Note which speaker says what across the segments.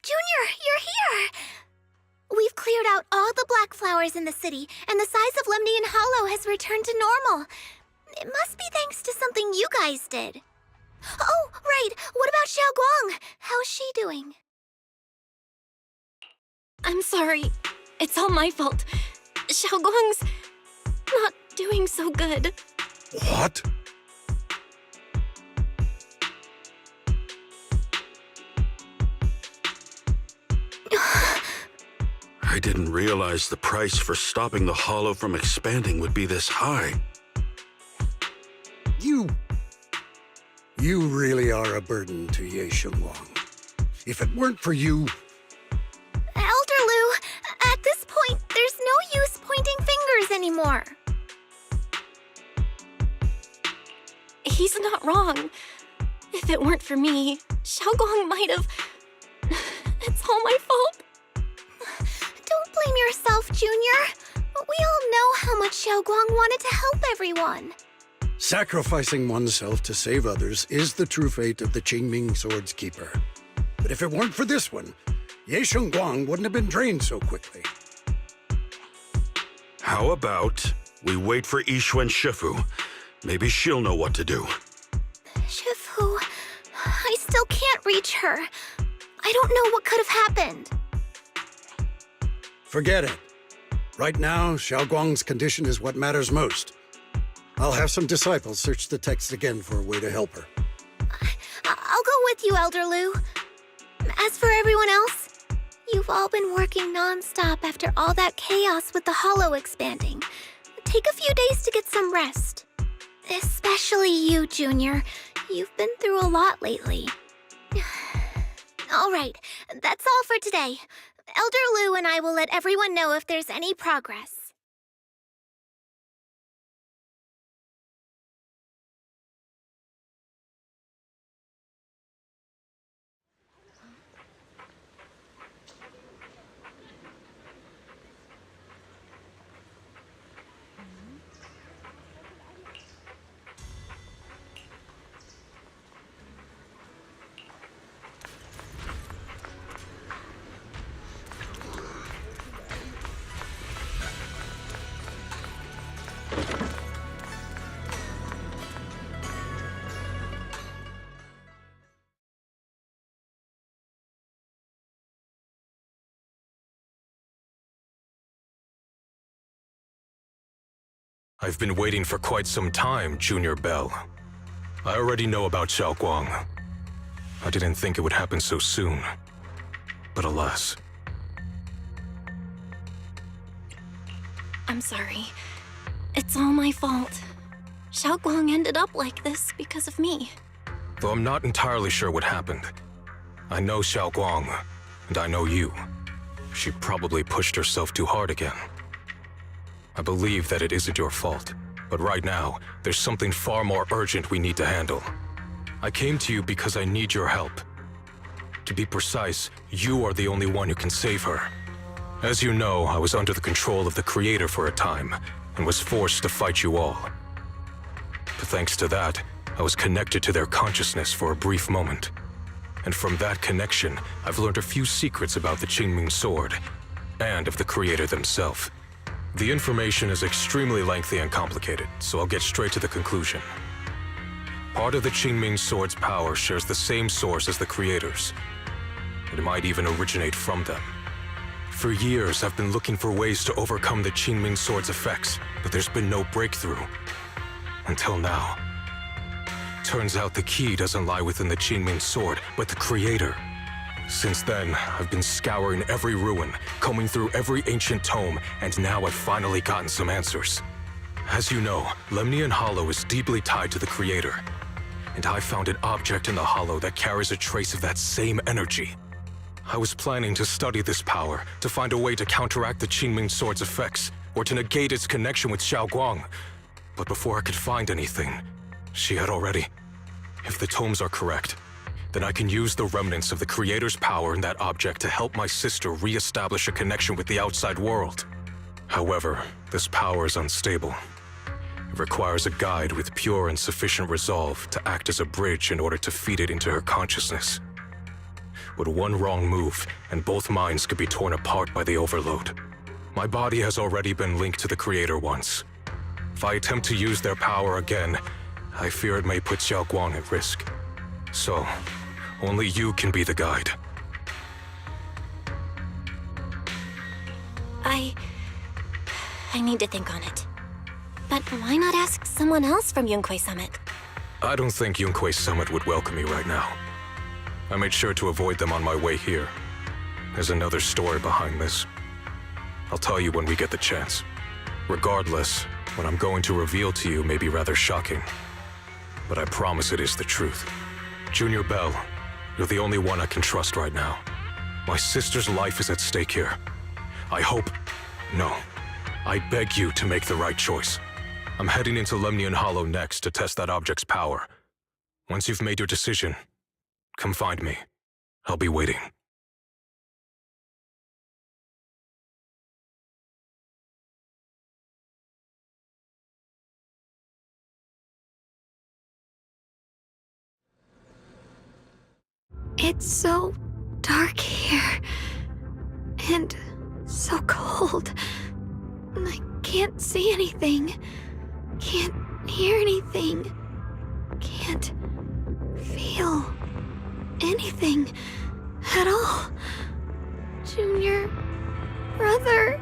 Speaker 1: Junior, you're here! We've cleared out all the black flowers in the city, and the size of Lemnian Hollow has returned to normal. It must be thanks to something you guys did. Oh, right. What about Xiao Guang? How's she doing?
Speaker 2: I'm sorry. It's all my fault. Xiao Guang's not doing so good.
Speaker 3: What? I didn't realize the price for stopping the hollow from expanding would be this high.
Speaker 4: You really are a burden to Ye Shengwang. If it weren't for you...
Speaker 1: Elder Lu, at this point, there's no use pointing fingers anymore.
Speaker 2: He's not wrong. If it weren't for me, Xiao Guang might have... It's all my fault.
Speaker 1: Don't blame yourself, Junior. We all know how much Xiao Guang wanted to help everyone.
Speaker 4: Sacrificing oneself to save others is the true fate of the Qingming Sword's Keeper. But if it weren't for this one, Ye Shengwang wouldn't have been drained so quickly.
Speaker 3: How about we wait for Yixuan Shifu? Maybe she'll know what to do.
Speaker 1: Shifu, I still can't reach her. I don't know what could have happened.
Speaker 4: Forget it. Right now, Xiao Guang's condition is what matters most. I'll have some disciples search the text again for a way to help her.
Speaker 1: I'll go with you, Elder Lu. As for everyone else, you've all been working non-stop after all that chaos with the hollow expanding. Take a few days to get some rest. Especially you, Junior. You've been through a lot lately. All right, that's all for today. Elder Lu and I will let everyone know if there's any progress.
Speaker 5: I've been waiting for quite some time, Junior Bell. I already know about Xiao Guang. I didn't think it would happen so soon. But alas.
Speaker 2: I'm sorry. It's all my fault. Xiao Guang ended up like this because of me.
Speaker 5: Though I'm not entirely sure what happened. I know Xiao Guang, and I know you. She probably pushed herself too hard again. I believe that it isn't your fault, but right now, there's something far more urgent we need to handle. I came to you because I need your help. To be precise, you are the only one who can save her. As you know, I was under the control of the Creator for a time, and was forced to fight you all. But thanks to that, I was connected to their consciousness for a brief moment. And from that connection, I've learned a few secrets about the Qingming Sword, and of the Creator themselves. The information is extremely lengthy and complicated, so I'll get straight to the conclusion. Part of the Qingming Sword's power shares the same source as the Creator's. It might even originate from them. For years, I've been looking for ways to overcome the Qingming Sword's effects, but there's been no breakthrough. Until now. Turns out the key doesn't lie within the Qingming Sword, but the Creator. Since then, I've been scouring every ruin, combing through every ancient tome, and now I've finally gotten some answers. As you know, Lemnian Hollow is deeply tied to the Creator. And I found an object in the Hollow that carries a trace of that same energy. I was planning to study this power, to find a way to counteract the Qingming Sword's effects, or to negate its connection with Xiaoguang. But before I could find anything, she had already. If the tomes are correct, then I can use the remnants of the Creator's power in that object to help my sister re-establish a connection with the outside world. However, this power is unstable. It requires a guide with pure and sufficient resolve to act as a bridge in order to feed it into her consciousness. But one wrong move, and both minds could be torn apart by the overload. My body has already been linked to the Creator once. If I attempt to use their power again, I fear it may put Xiaoguang at risk. So, only you can be the guide.
Speaker 2: I need to think on it. But why not ask someone else from Yunque Summit?
Speaker 5: I don't think Yunque Summit would welcome me right now. I made sure to avoid them on my way here. There's another story behind this. I'll tell you when we get the chance. Regardless, what I'm going to reveal to you may be rather shocking. But I promise it is the truth. Junior Bell, you're the only one I can trust right now. My sister's life is at stake here. I beg you to make the right choice. I'm heading into Lemnian Hollow next to test that object's power. Once you've made your decision, come find me. I'll be waiting.
Speaker 1: It's so dark here. And so cold. I can't see anything. Can't hear anything. Can't feel anything at all. Junior, brother,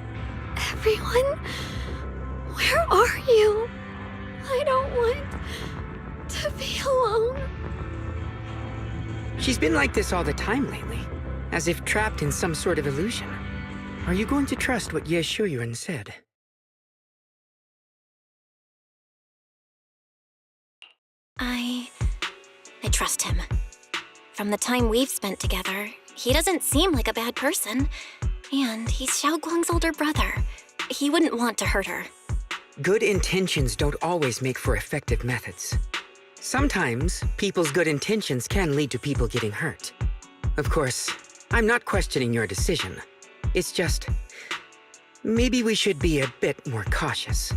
Speaker 1: everyone, where are you? I don't want to be alone.
Speaker 6: She's been like this all the time lately, as if trapped in some sort of illusion. Are you going to trust what Ye Shuyuan said?
Speaker 2: I trust him. From the time we've spent together, he doesn't seem like a bad person. And he's Xiaoguang's older brother. He wouldn't want to hurt her.
Speaker 6: Good intentions don't always make for effective methods. Sometimes, people's good intentions can lead to people getting hurt. Of course, I'm not questioning your decision. It's just, maybe we should be a bit more cautious.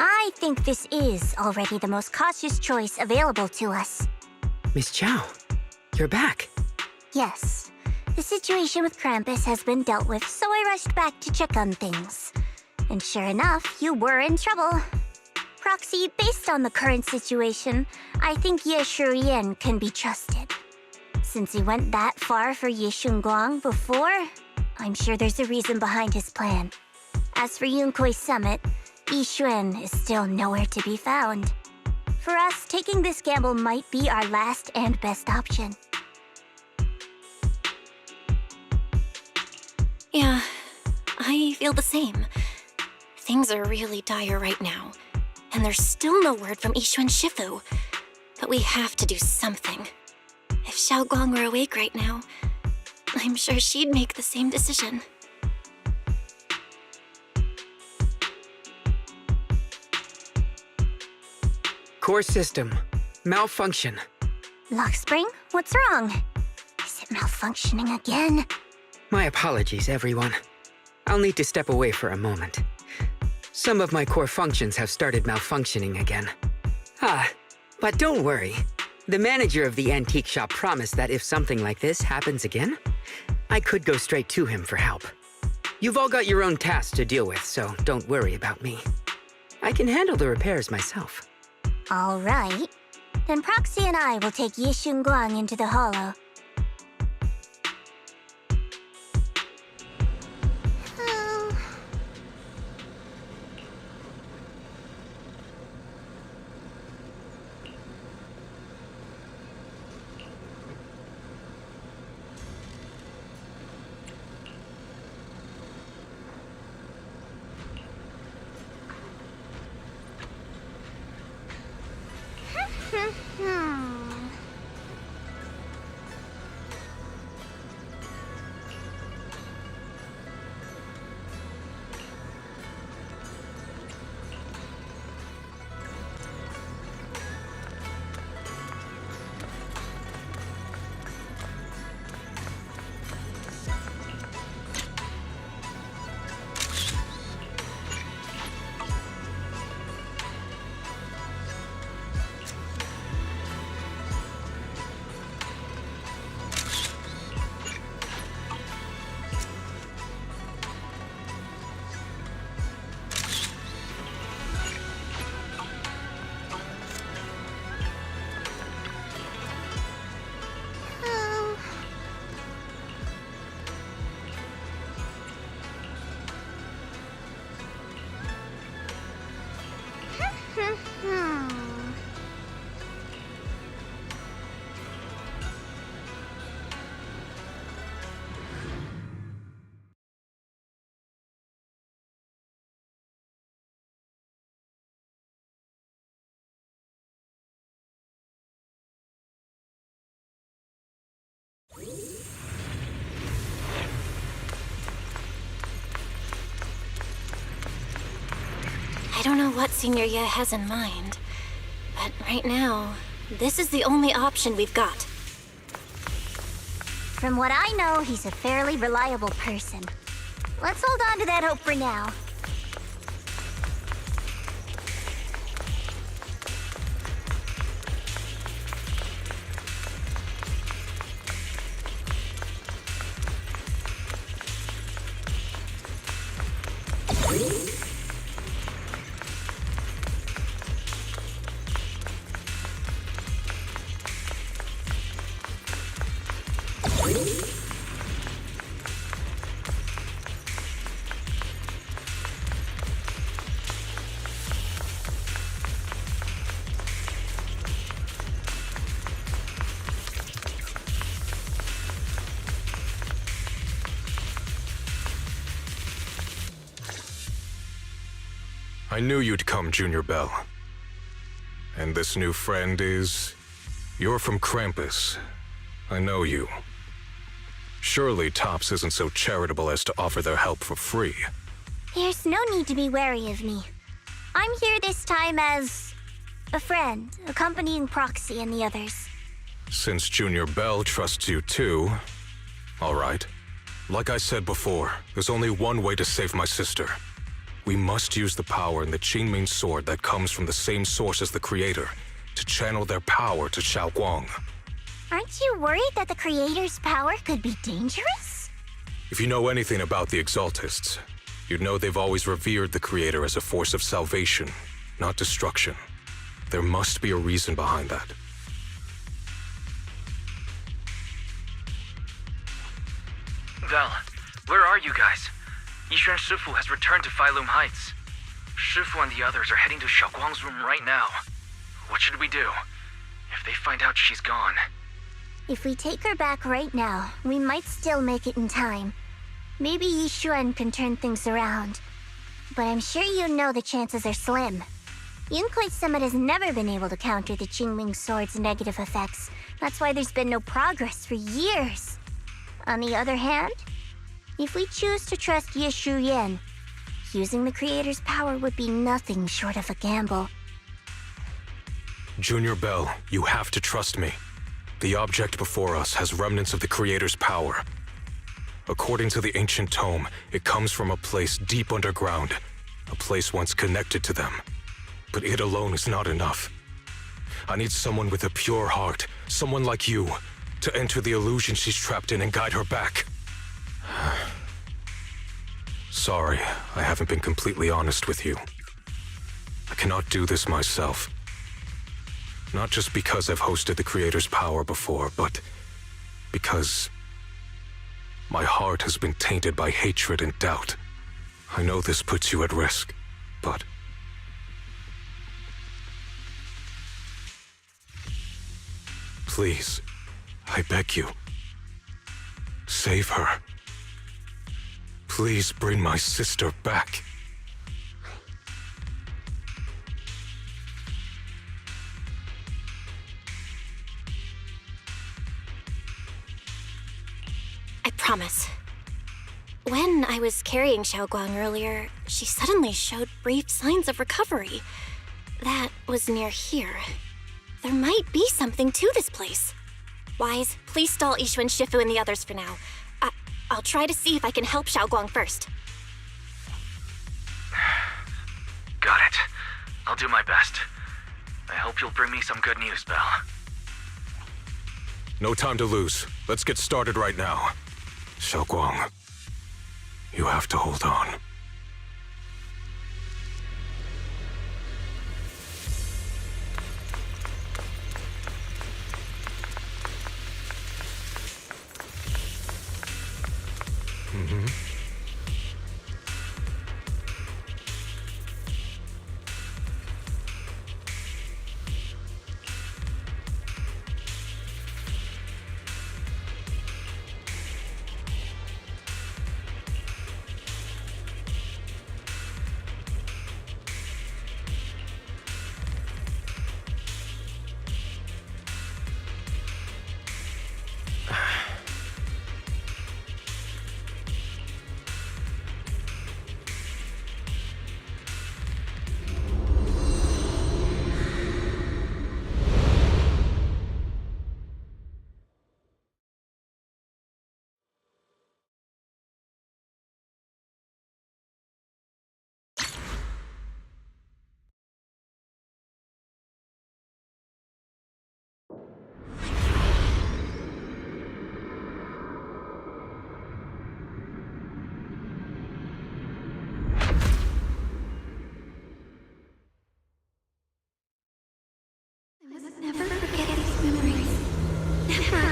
Speaker 7: I think this is already the most cautious choice available to us.
Speaker 6: Miss Chow, you're back.
Speaker 7: Yes. The situation with Krampus has been dealt with, so I rushed back to check on things. And sure enough, you were in trouble. Proxy, based on the current situation, I think Ye Shurian can be trusted. Since he went that far for Ye Shunguang before, I'm sure there's a reason behind his plan. As for Yunque Summit, Yi Xuan is still nowhere to be found. For us, taking this gamble might be our last and best option.
Speaker 2: Yeah, I feel the same. Things are really dire right now, and there's still no word from Yixuan Shifu. But we have to do something. If Xiaoguang were awake right now, I'm sure she'd make the same decision.
Speaker 6: Core system. Malfunction.
Speaker 7: Lockspring, what's wrong? Is it malfunctioning again?
Speaker 6: My apologies, everyone. I'll need to step away for a moment. Some of my core functions have started malfunctioning again. But don't worry. The manager of the antique shop promised that if something like this happens again, I could go straight to him for help. You've all got your own tasks to deal with, so don't worry about me. I can handle the repairs myself.
Speaker 7: All right. Then Proxy and I will take Yishun Guang into the Hollow.
Speaker 2: I don't know what Senior Ye has in mind, but right now, this is the only option we've got.
Speaker 7: From what I know, he's a fairly reliable person. Let's hold on to that hope for now.
Speaker 5: I knew you'd come, Junior Bell. And this new friend is... You're from Krampus. I know you. Surely Tops isn't so charitable as to offer their help for free.
Speaker 7: There's no need to be wary of me. I'm here this time as a friend, accompanying Proxy and the others.
Speaker 5: Since Junior Bell trusts you too... All right. Like I said before, there's only one way to save my sister. We must use the power in the Qingming sword that comes from the same source as the Creator to channel their power to Xiao Guang.
Speaker 7: Aren't you worried that the Creator's power could be dangerous?
Speaker 5: If you know anything about the Exaltists, you'd know they've always revered the Creator as a force of salvation, not destruction. There must be a reason behind that.
Speaker 8: Val, where are you guys? Yishuan Shifu has returned to Phylum Heights. Shifu and the others are heading to Xiaoguang's room right now. What should we do? If they find out she's gone...
Speaker 7: If we take her back right now, we might still make it in time. Maybe Yishuan can turn things around. But I'm sure you know the chances are slim. Yunkuei Summit has never been able to counter the Qingming sword's negative effects. That's why there's been no progress for years. On the other hand, if we choose to trust Yishu Yan, using the Creator's power would be nothing short of a gamble.
Speaker 5: Junior Bell, you have to trust me. The object before us has remnants of the Creator's power. According to the ancient tome, it comes from a place deep underground, a place once connected to them. But it alone is not enough. I need someone with a pure heart, someone like you, to enter the illusion she's trapped in and guide her back. Sorry, I haven't been completely honest with you. I cannot do this myself. Not just because I've hosted the Creator's power before, but because my heart has been tainted by hatred and doubt. I know this puts you at risk, but please, I beg you, save her. Please bring my sister back.
Speaker 2: I promise. When I was carrying Xiaoguang earlier, she suddenly showed brief signs of recovery. That was near here. There might be something to this place. Wise, please stall Yixuan Shifu and the others for now. I'll try to see if I can help Xiaoguang first.
Speaker 8: Got it. I'll do my best. I hope you'll bring me some good news, Belle.
Speaker 5: No time to lose. Let's get started right now. Xiaoguang, you have to hold on.
Speaker 1: Never forget these memories. Never.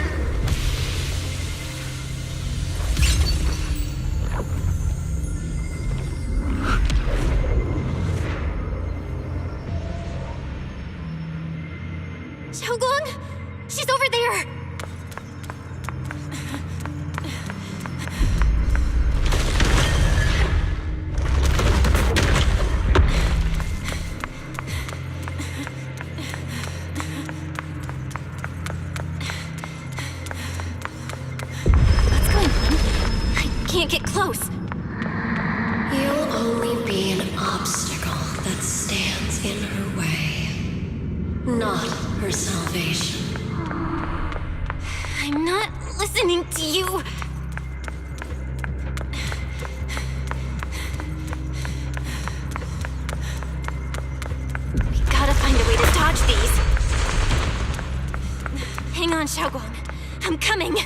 Speaker 2: Xiaoguang! She's over there! Can't get close.
Speaker 9: You'll only be an obstacle that stands in her way, not her salvation.
Speaker 2: I'm not listening to you. We gotta find a way to dodge these. Hang on, Xiaoguang. I'm coming.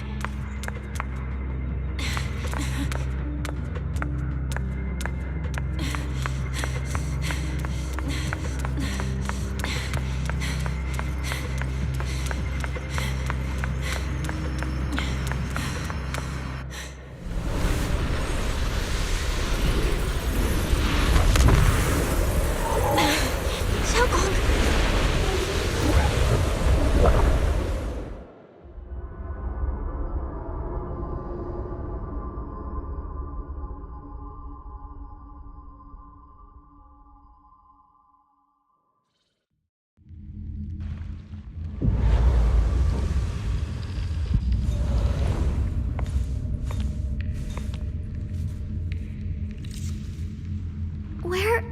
Speaker 1: Where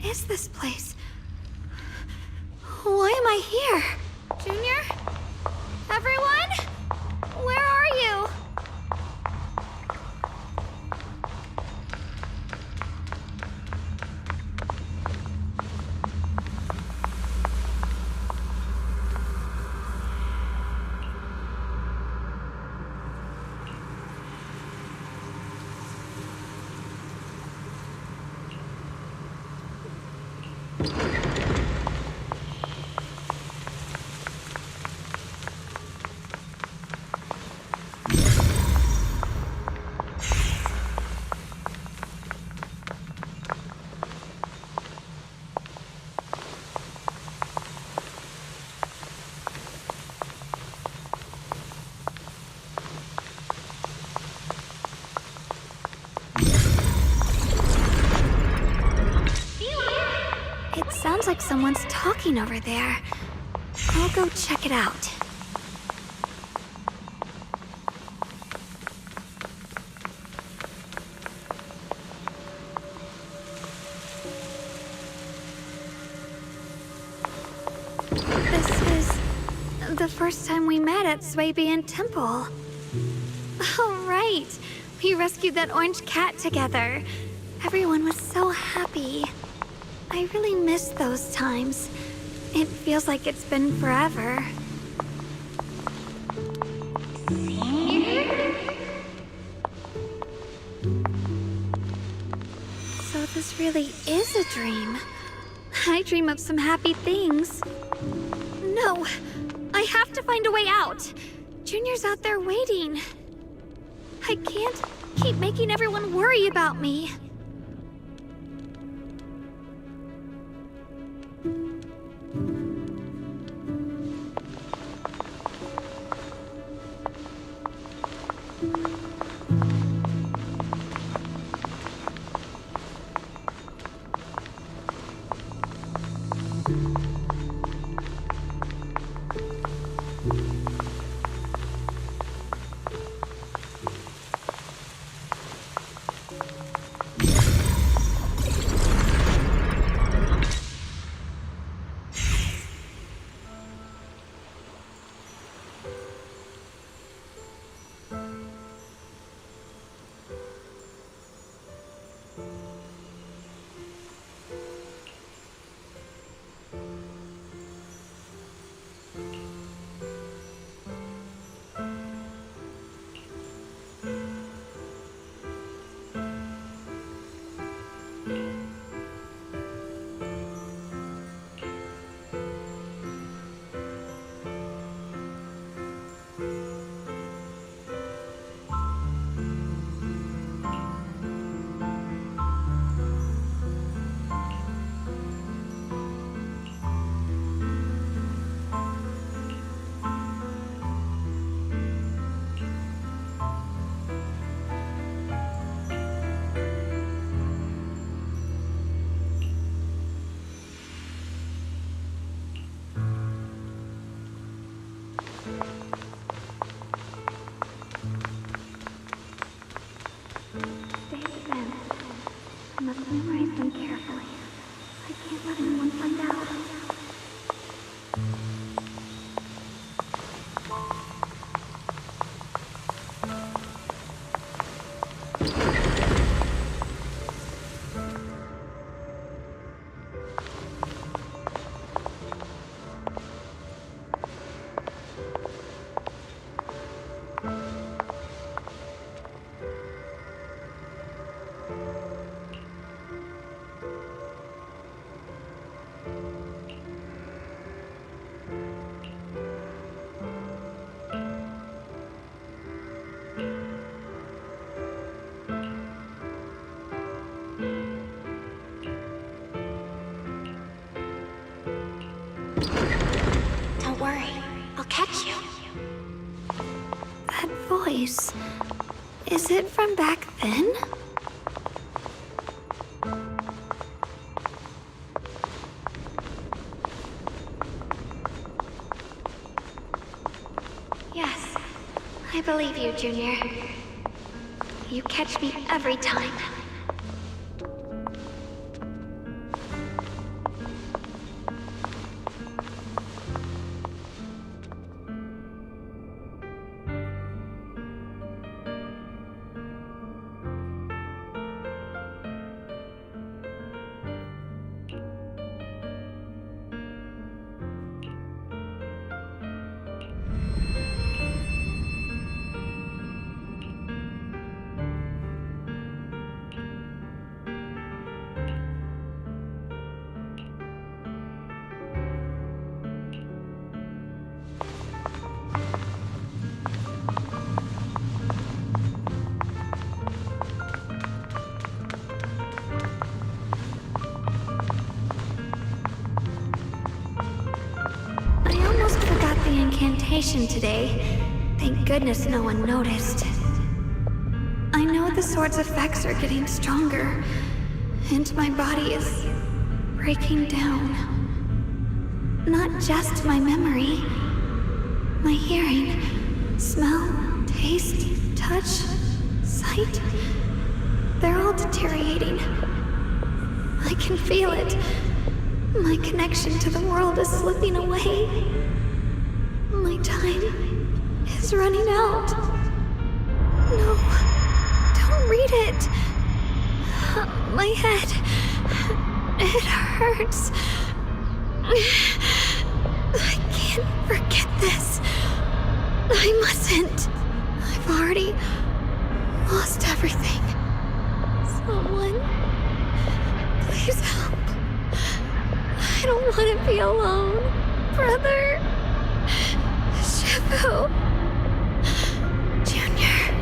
Speaker 1: is this place? Why am I here? Junior? Everyone? Where are you? It sounds like someone's talking over there. I'll go check it out. This is the first time we met at Swabian Temple. Oh, right. We rescued that orange cat together. Everyone was so happy. I really miss those times. It feels like it's been forever. So this really is a dream. I dream of some happy things. No, I have to find a way out. Junior's out there waiting. I can't keep making everyone worry about me. I must memorize them carefully. I can't let anyone find out.
Speaker 2: Don't worry, I'll catch you.
Speaker 1: That voice... is it from back then? Yes, I believe you, Junior. You catch me every time. Incantation today. Thank goodness no one noticed. I know the sword's effects are getting stronger, and my body is breaking down. Not just my memory. My hearing, smell, taste, touch, sight. They're all deteriorating. I can feel it. My connection to the world is slipping away. My time is running out. No, don't read it. My head, it hurts. I can't forget this. I mustn't. I've already lost everything. Someone, please help. I don't want to be alone. Brother. Shifu. Junior.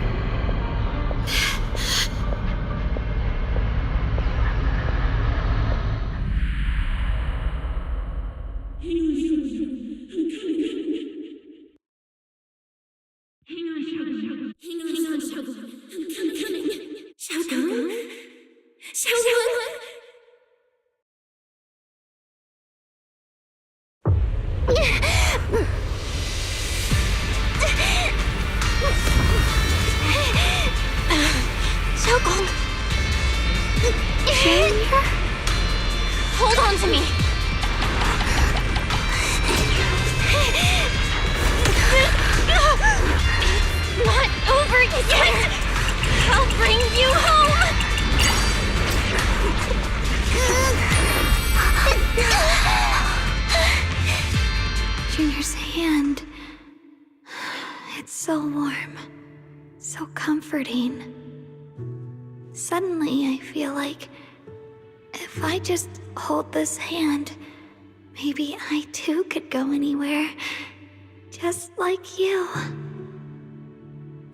Speaker 2: Hold on to me. It's not over yet. I'll bring you home.
Speaker 1: Junior's hand. It's so warm. So comforting. Suddenly, I feel like if I just hold this hand, maybe I too could go anywhere. Just like you.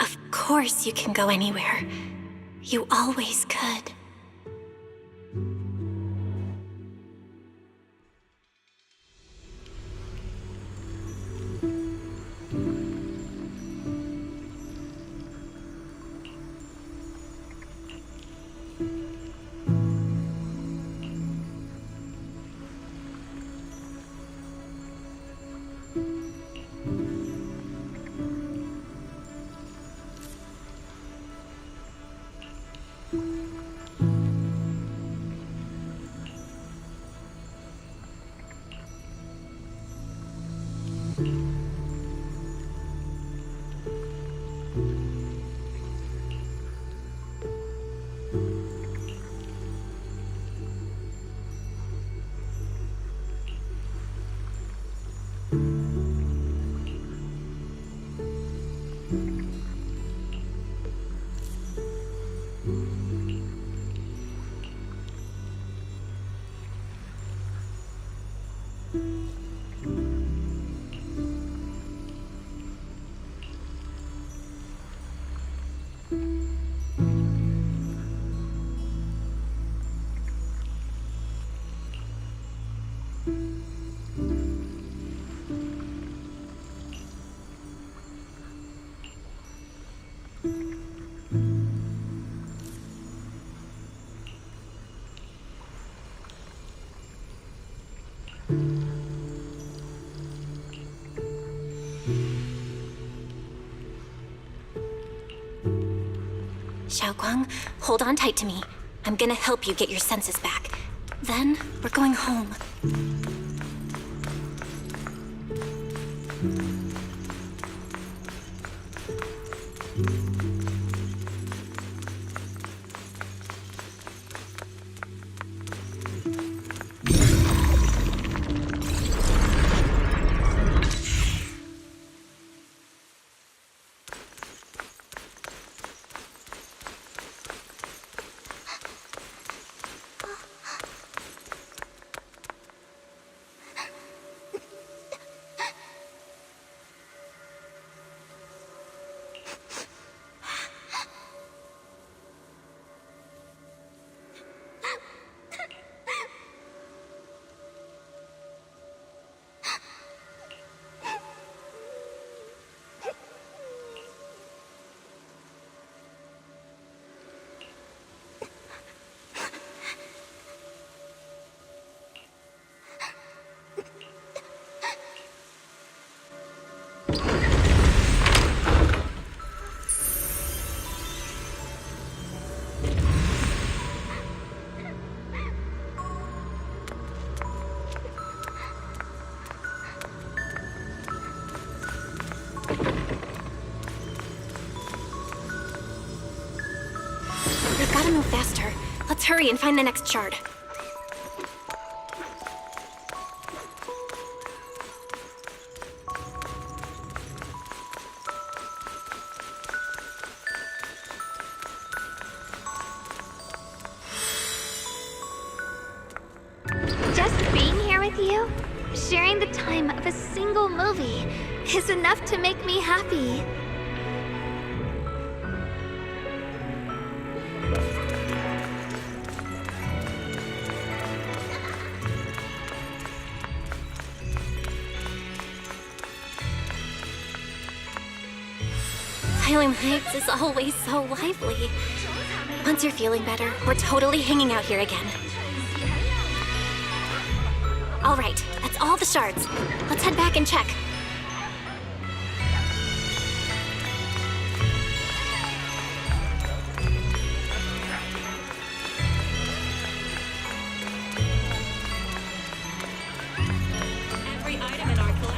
Speaker 2: Of course you can go anywhere. You always could. Xiaoguang, hold on tight to me. I'm gonna help you get your senses back. Then, we're going home. hurry and find the next shard.
Speaker 1: Just being here with you, sharing the time of a single movie, is enough to make me happy.
Speaker 2: Phylum Heights is always so lively. Once you're feeling better, we're totally hanging out here again. All right, that's all the shards. Let's head back and check.
Speaker 10: Every item in our collection.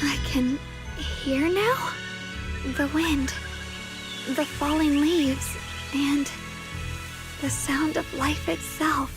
Speaker 1: I can hear now? The wind, the falling leaves, and the sound of life itself.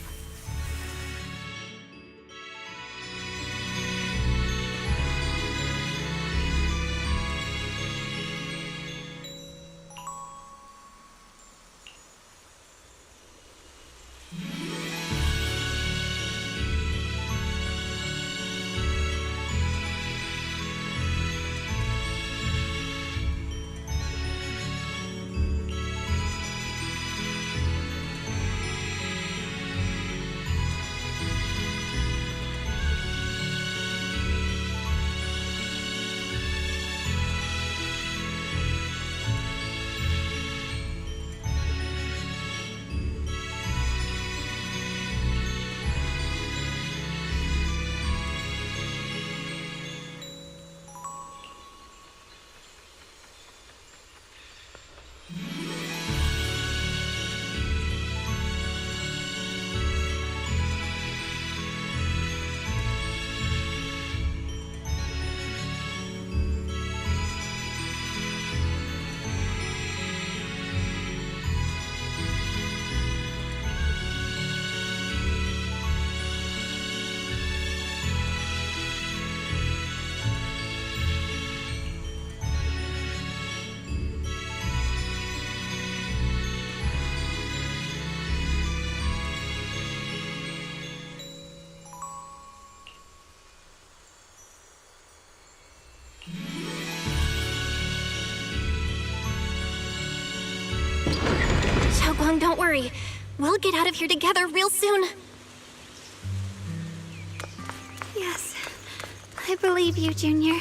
Speaker 2: Xiaoguang, don't worry. We'll get out of here together real soon.
Speaker 1: Yes, I believe you, Junior.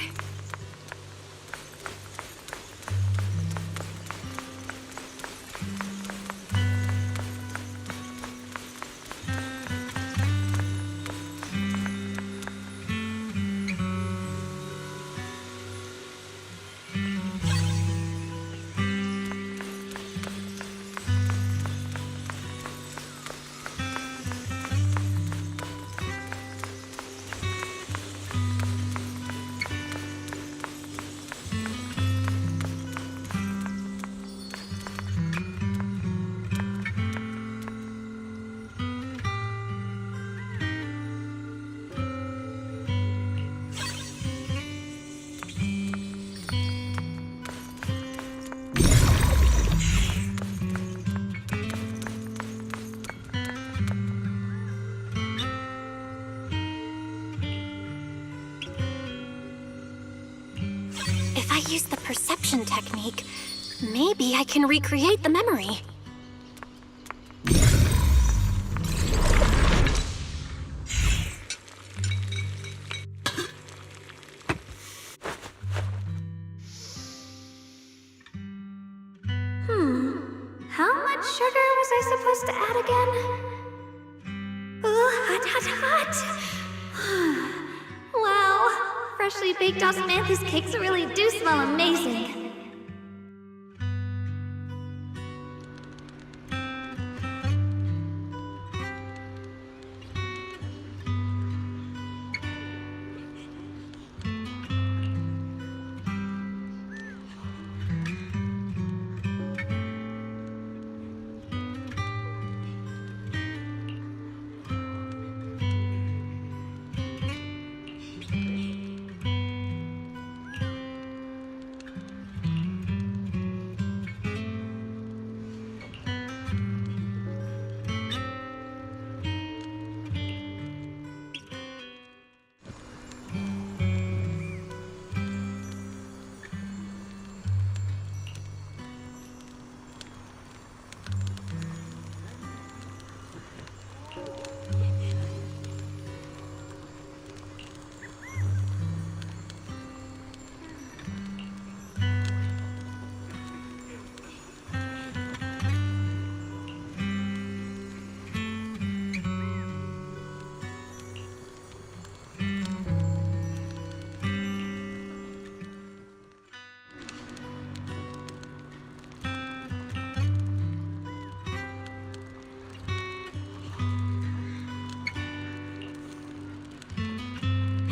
Speaker 2: If I use the perception technique, maybe I can recreate the memory.
Speaker 1: How much sugar was I supposed to add again? Ooh, hot, hot, hot! Wow, freshly baked osmanthus cakes really do smell amazing.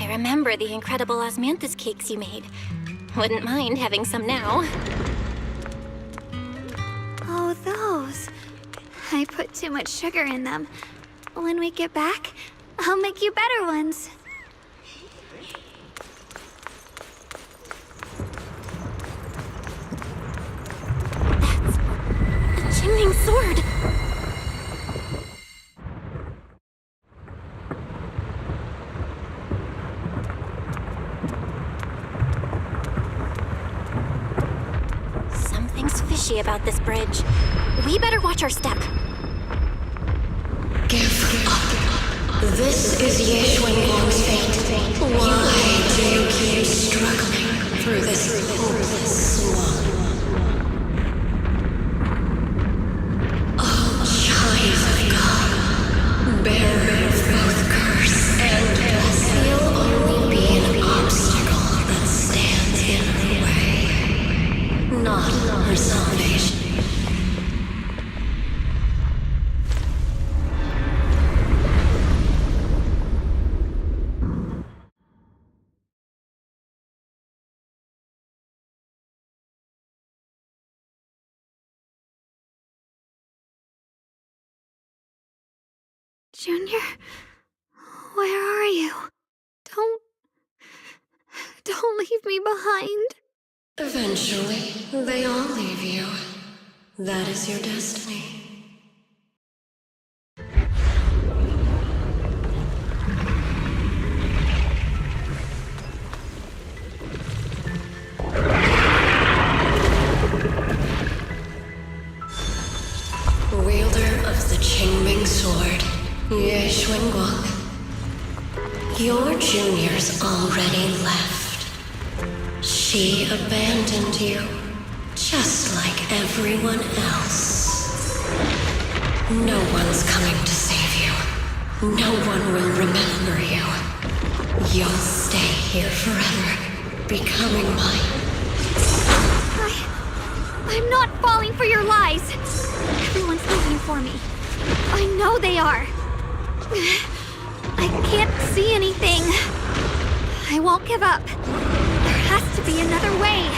Speaker 2: I remember the incredible osmanthus cakes you made. Wouldn't mind having some now.
Speaker 1: Oh, those. I put too much sugar in them. When we get back, I'll make you better ones.
Speaker 2: That's a Qingming sword! Something's fishy about this bridge. We better watch our step.
Speaker 9: Give up. This is Yeshuan's fate. Why do you keep struggling through this hopeless swamp? Oh, child of God, bearer of both curse and blessing, you'll only be an obstacle that stands in her way, not her salvation.
Speaker 1: Junior, where are you? Don't leave me behind.
Speaker 9: Eventually, they all leave you. That is your destiny. Wielder of the Qingming sword, Yeshuan. Your junior's already left. She abandoned you, just like everyone else. No one's coming to save you. No one will remember you. You'll stay here forever, becoming mine.
Speaker 1: I'm not falling for your lies. Everyone's looking for me. I know they are. I can't see anything. I won't give up. There has to be another way.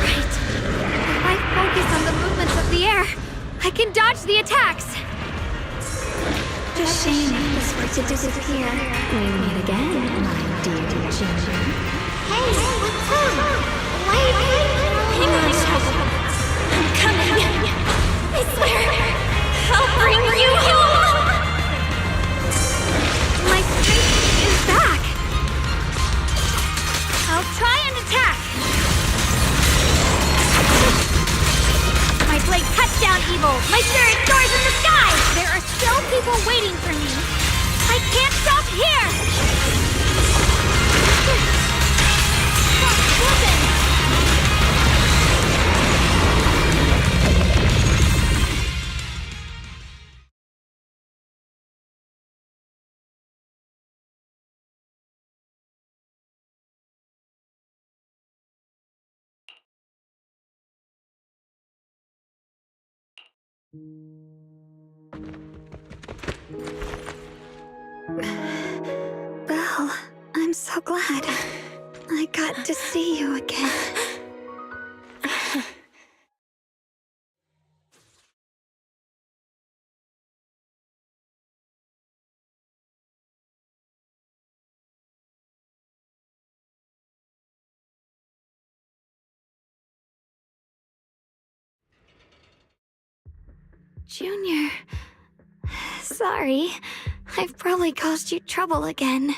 Speaker 1: Right. If I focus on the movements of the air, I can dodge the attacks. Just shame if this were to disappear. We meet again, my dear Junior. Hey, what's up? Wait!
Speaker 2: Hang on, Shadow. I'm coming. I swear, I'll bring you home!
Speaker 1: My strength is back. I'll try and attack. My blade cuts down evil. My spirit soars in the sky. There are still people waiting for me. I can't stop here. Listen. Belle, I'm so glad. I got to see you again. Junior, sorry. I've probably caused you trouble again.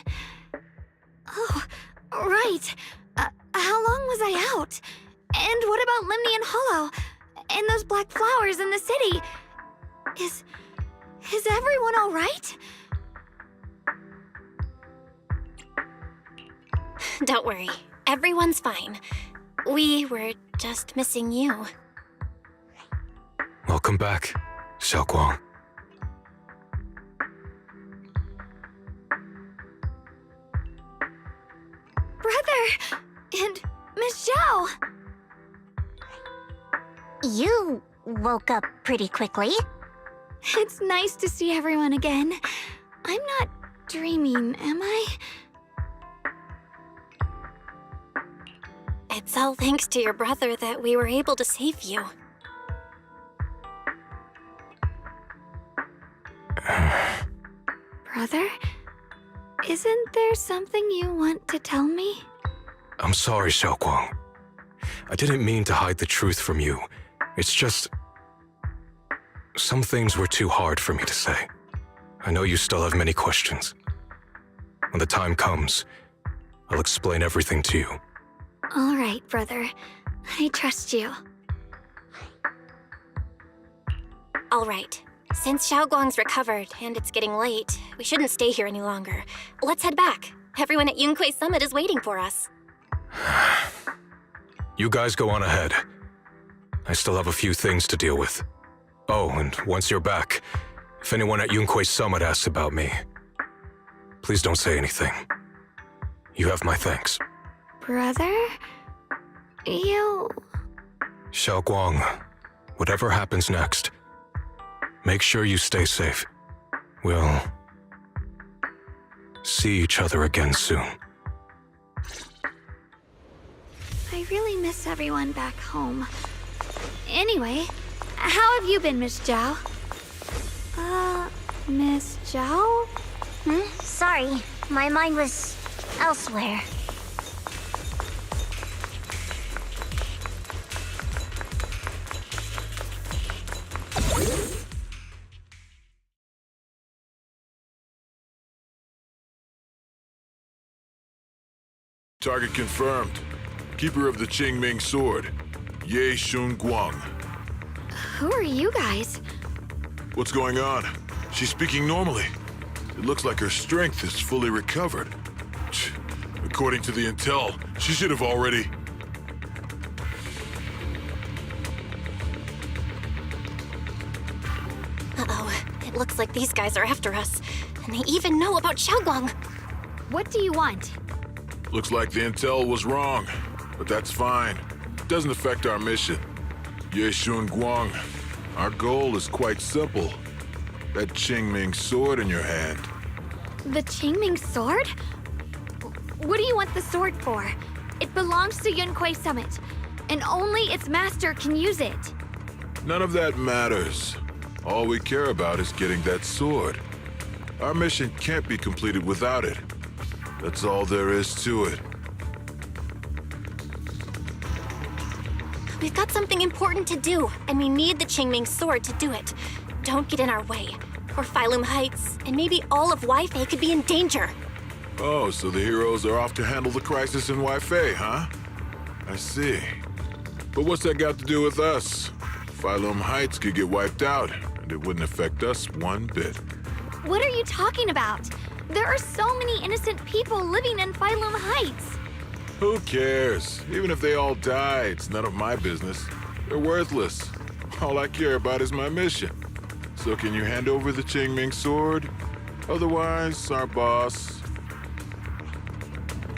Speaker 1: Oh, right. How long was I out? And what about Limnian Hollow? And those black flowers in the city? Is everyone all right?
Speaker 2: Don't worry. Everyone's fine. We were just missing you.
Speaker 5: Welcome back, Xiaoguang.
Speaker 1: Brother! And Miss Zhao!
Speaker 7: You woke up pretty quickly.
Speaker 1: It's nice to see everyone again. I'm not dreaming, am I?
Speaker 2: It's all thanks to your brother that we were able to save you.
Speaker 1: Brother? Isn't there something you want to tell me?
Speaker 5: I'm sorry, Xiaoguang. I didn't mean to hide the truth from you. It's just... some things were too hard for me to say. I know you still have many questions. When the time comes, I'll explain everything to you.
Speaker 1: All right, brother. I trust you.
Speaker 2: All right. Since Xiaoguang's recovered and it's getting late, we shouldn't stay here any longer. Let's head back. Everyone at Yunquei Summit is waiting for us.
Speaker 5: You guys go on ahead. I still have a few things to deal with. Oh, and once you're back, if anyone at Yunquei Summit asks about me, please don't say anything. You have my thanks.
Speaker 1: Brother? You...
Speaker 5: Xiaoguang, whatever happens next, make sure you stay safe. We'll see each other again soon.
Speaker 1: I really miss everyone back home. Anyway, how have you been, Miss Zhao? Miss Zhao?
Speaker 7: Sorry, my mind was elsewhere.
Speaker 11: Target confirmed. Keeper of the Qingming Sword, Ye Shunguang.
Speaker 1: Who are you guys?
Speaker 11: What's going on? She's speaking normally. It looks like her strength is fully recovered. According to the intel, she should have already...
Speaker 2: Uh-oh. It looks like these guys are after us. And they even know about Xiaoguang.
Speaker 1: What do you want?
Speaker 11: Looks like the intel was wrong, but that's fine. Doesn't affect our mission. Ye Shunguang, our goal is quite simple. That Qingming sword in your hand.
Speaker 1: The Qingming sword? What do you want the sword for? It belongs to Yunquei Summit, and only its master can use it.
Speaker 11: None of that matters. All we care about is getting that sword. Our mission can't be completed without it. That's all there is to it.
Speaker 2: We've got something important to do, and we need the Qingming sword to do it. Don't get in our way, or Phylum Heights, and maybe all of Weifei could be in danger.
Speaker 11: Oh, so the heroes are off to handle the crisis in Weifei, huh? I see. But what's that got to do with us? Phylum Heights could get wiped out, and it wouldn't affect us one bit.
Speaker 1: What are you talking about? There are so many innocent people living in Phylum Heights.
Speaker 11: Who cares? Even if they all die, it's none of my business. They're worthless. All I care about is my mission. So can you hand over the Qingming sword? Otherwise, our boss...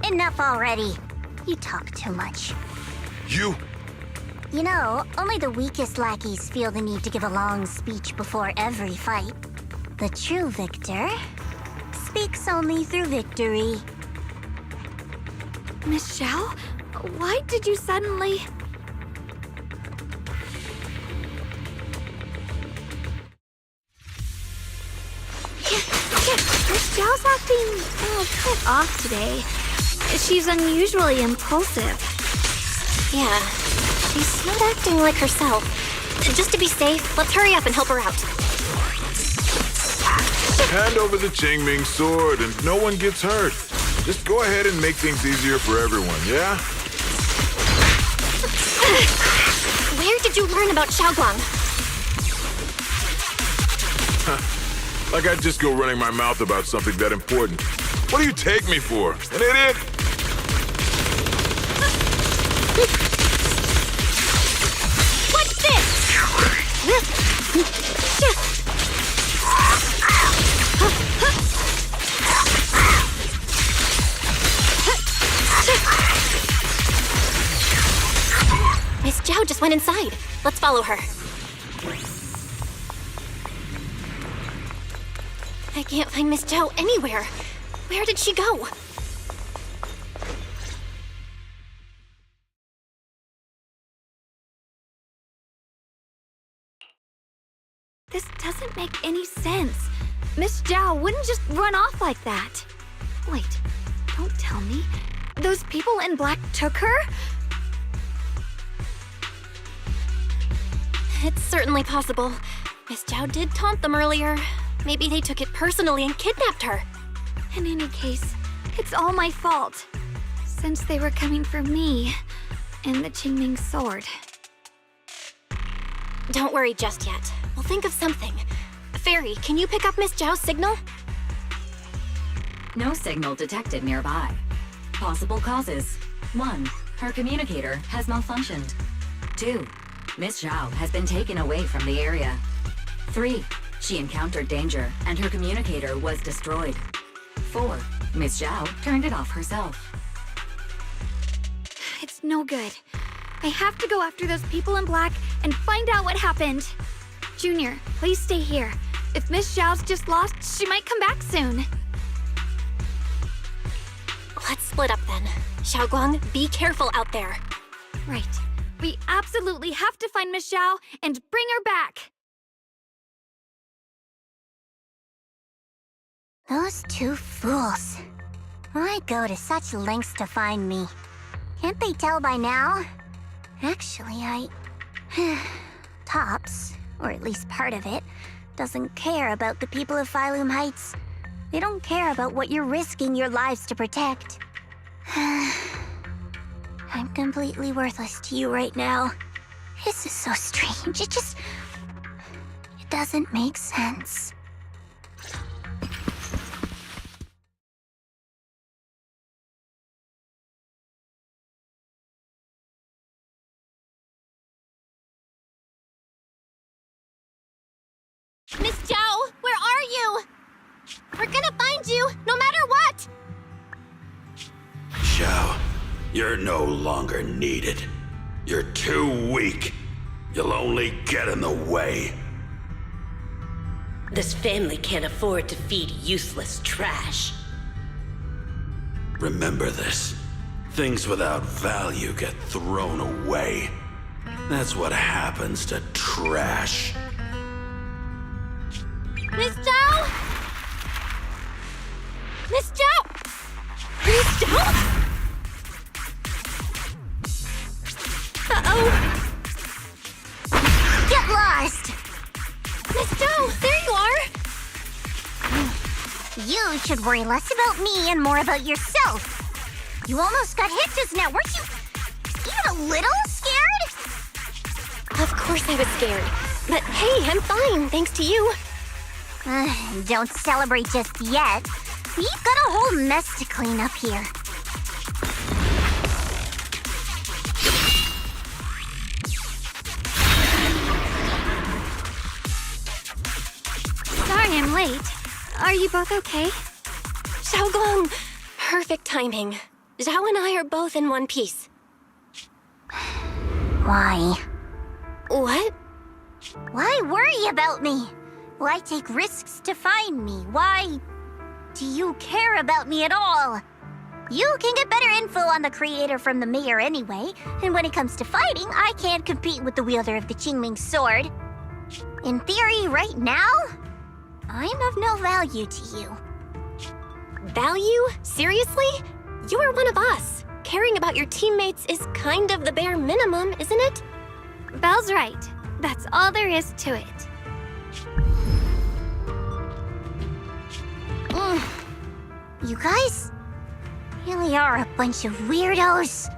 Speaker 7: Enough already. You talk too much.
Speaker 11: You
Speaker 7: You know, only the weakest lackeys feel the need to give a long speech before every fight. The true victor speaks only through victory.
Speaker 1: Miss Xiao, why did you suddenly... Miss Xiao's acting kind of off today. She's unusually impulsive.
Speaker 2: Yeah, she's not acting like herself. Just to be safe, let's hurry up and help her out.
Speaker 11: Hand over the Qingming sword and no one gets hurt. Just go ahead and make things easier for everyone, yeah?
Speaker 2: Where did you learn about Xiaoguang?
Speaker 11: Like I'd just go running my mouth about something that important. What do you take me for? An idiot?
Speaker 2: What's this? Miss Zhao just went inside. Let's follow her. I can't find Miss Zhao anywhere. Where did she go?
Speaker 1: This doesn't make any sense. Miss Zhao wouldn't just run off like that. Wait, don't tell me. Those people in black took her?
Speaker 2: It's certainly possible. Miss Zhao did taunt them earlier. Maybe they took it personally and kidnapped her.
Speaker 1: In any case, it's all my fault. Since they were coming for me and the Qingming sword.
Speaker 2: Don't worry just yet. We'll think of something. Fairy, can you pick up Miss Zhao's signal?
Speaker 12: No signal detected nearby. Possible causes. 1. Her communicator has malfunctioned. 2. Miss Zhao has been taken away from the area. 3. She encountered danger and her communicator was destroyed. 4. Miss Zhao turned it off herself.
Speaker 1: It's no good. I have to go after those people in black and find out what happened. Junior, please stay here. If Miss Zhao's just lost, she might come back soon.
Speaker 2: Let's split up then. Xiaoguang, be careful out there.
Speaker 1: Right. We absolutely have to find Miss Zhao and bring her back.
Speaker 7: Those two fools. Why go to such lengths to find me? Can't they tell by now? Actually, Tops, or at least part of it, doesn't care about the people of Phylum Heights. They don't care about what you're risking your lives to protect. I'm completely worthless to you right now. This is so strange. It doesn't make sense.
Speaker 2: Miss Zhao, where are you? We're gonna find you, no matter what!
Speaker 3: Xiao, you're no longer needed. You're too weak. You'll only get in the way.
Speaker 13: This family can't afford to feed useless trash.
Speaker 3: Remember this. Things without value get thrown away. That's what happens to trash.
Speaker 2: Miss Zhao! Miss Zhao! Miss Zhao? Uh-oh!
Speaker 7: Get lost!
Speaker 2: Miss Zhao, there you are!
Speaker 7: You should worry less about me and more about yourself. You almost got hit just now. Weren't you even a little scared?
Speaker 2: Of course I was scared. But hey, I'm fine, thanks to you.
Speaker 7: Don't celebrate just yet. We've got a whole mess to clean up here.
Speaker 1: Sorry I'm late. Are you both okay?
Speaker 2: Xiaoguang! Perfect timing. Zhao and I are both in one piece.
Speaker 7: Why?
Speaker 2: What?
Speaker 7: Why worry about me? Why take risks to find me? Why do you care about me at all? You can get better info on the creator from the mayor anyway, and when it comes to fighting, I can't compete with the wielder of the Qingming sword. In theory, right now, I'm of no value to you.
Speaker 2: Value? Seriously? You are one of us. Caring about your teammates is kind of the bare minimum, isn't it?
Speaker 1: Belle's right. That's all there is to it.
Speaker 7: You guys really are a bunch of weirdos.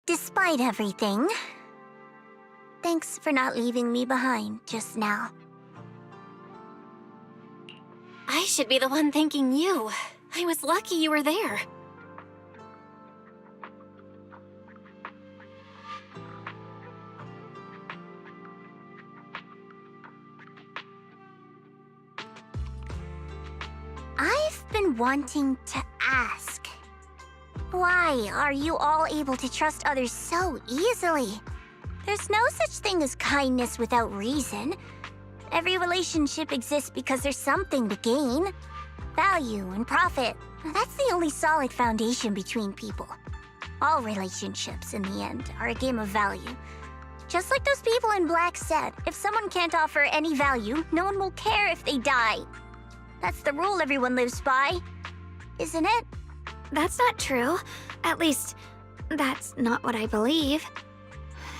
Speaker 7: Despite everything, thanks for not leaving me behind just now.
Speaker 2: I should be the one thanking you. I was lucky you were there.
Speaker 7: I've been wanting to ask. Why are you all able to trust others so easily? There's no such thing as kindness without reason. Every relationship exists because there's something to gain. Value and profit. That's the only solid foundation between people. All relationships, in the end, are a game of value. Just like those people in Black said, if someone can't offer any value, no one will care if they die. That's the rule everyone lives by, isn't it?
Speaker 1: That's not true. At least, that's not what I believe.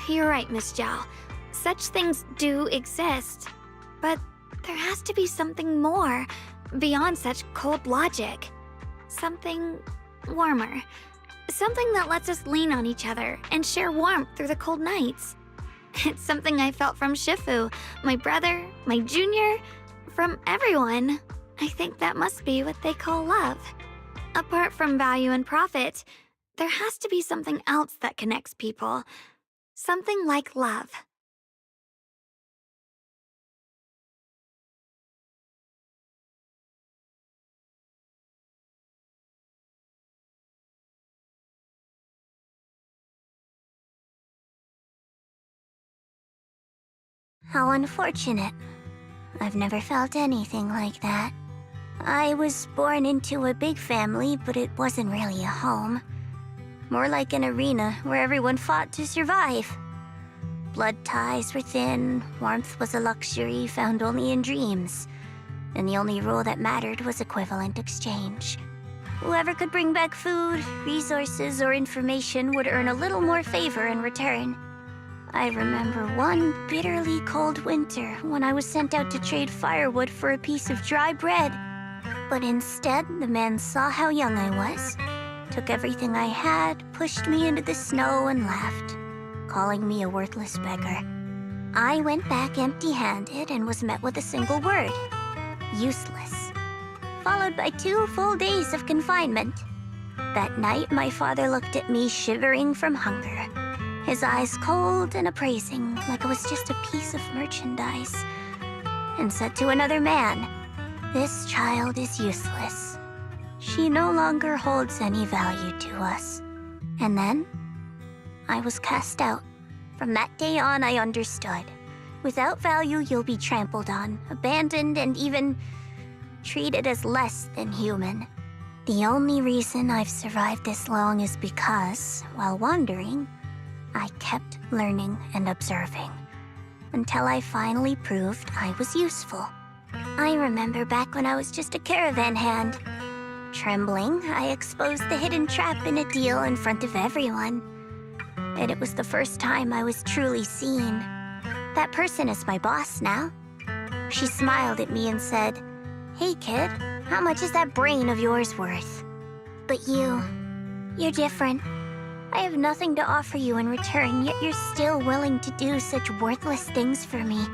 Speaker 1: You're right, Miss Zhao. Such things do exist. But there has to be something more, beyond such cold logic. Something warmer. Something that lets us lean on each other and share warmth through the cold nights. It's something I felt from Shifu, my brother, my junior, from everyone. I think that must be what they call love. Apart from value and profit, there has to be something else that connects people. Something like love.
Speaker 7: How unfortunate. I've never felt anything like that. I was born into a big family, but it wasn't really a home. More like an arena where everyone fought to survive. Blood ties were thin, warmth was a luxury found only in dreams. And the only rule that mattered was equivalent exchange. Whoever could bring back food, resources, or information would earn a little more favor in return. I remember one bitterly cold winter when I was sent out to trade firewood for a piece of dry bread. But instead, the man saw how young I was, took everything I had, pushed me into the snow, and left, calling me a worthless beggar. I went back empty-handed and was met with a single word: useless. Followed by 2 full days of confinement. That night, my father looked at me shivering from hunger. His eyes cold and appraising, like I was just a piece of merchandise, and said to another man, "This child is useless. She no longer holds any value to us." And then, I was cast out. From that day on, I understood. Without value, you'll be trampled on, abandoned, and even treated as less than human. The only reason I've survived this long is because, while wandering, I kept learning and observing, until I finally proved I was useful. I remember back when I was just a caravan hand. Trembling, I exposed the hidden trap in a deal in front of everyone. And it was the first time I was truly seen. That person is my boss now. She smiled at me and said, "Hey kid, how much is that brain of yours worth?" But you're different. I have nothing to offer you in return, yet you're still willing to do such worthless things for me.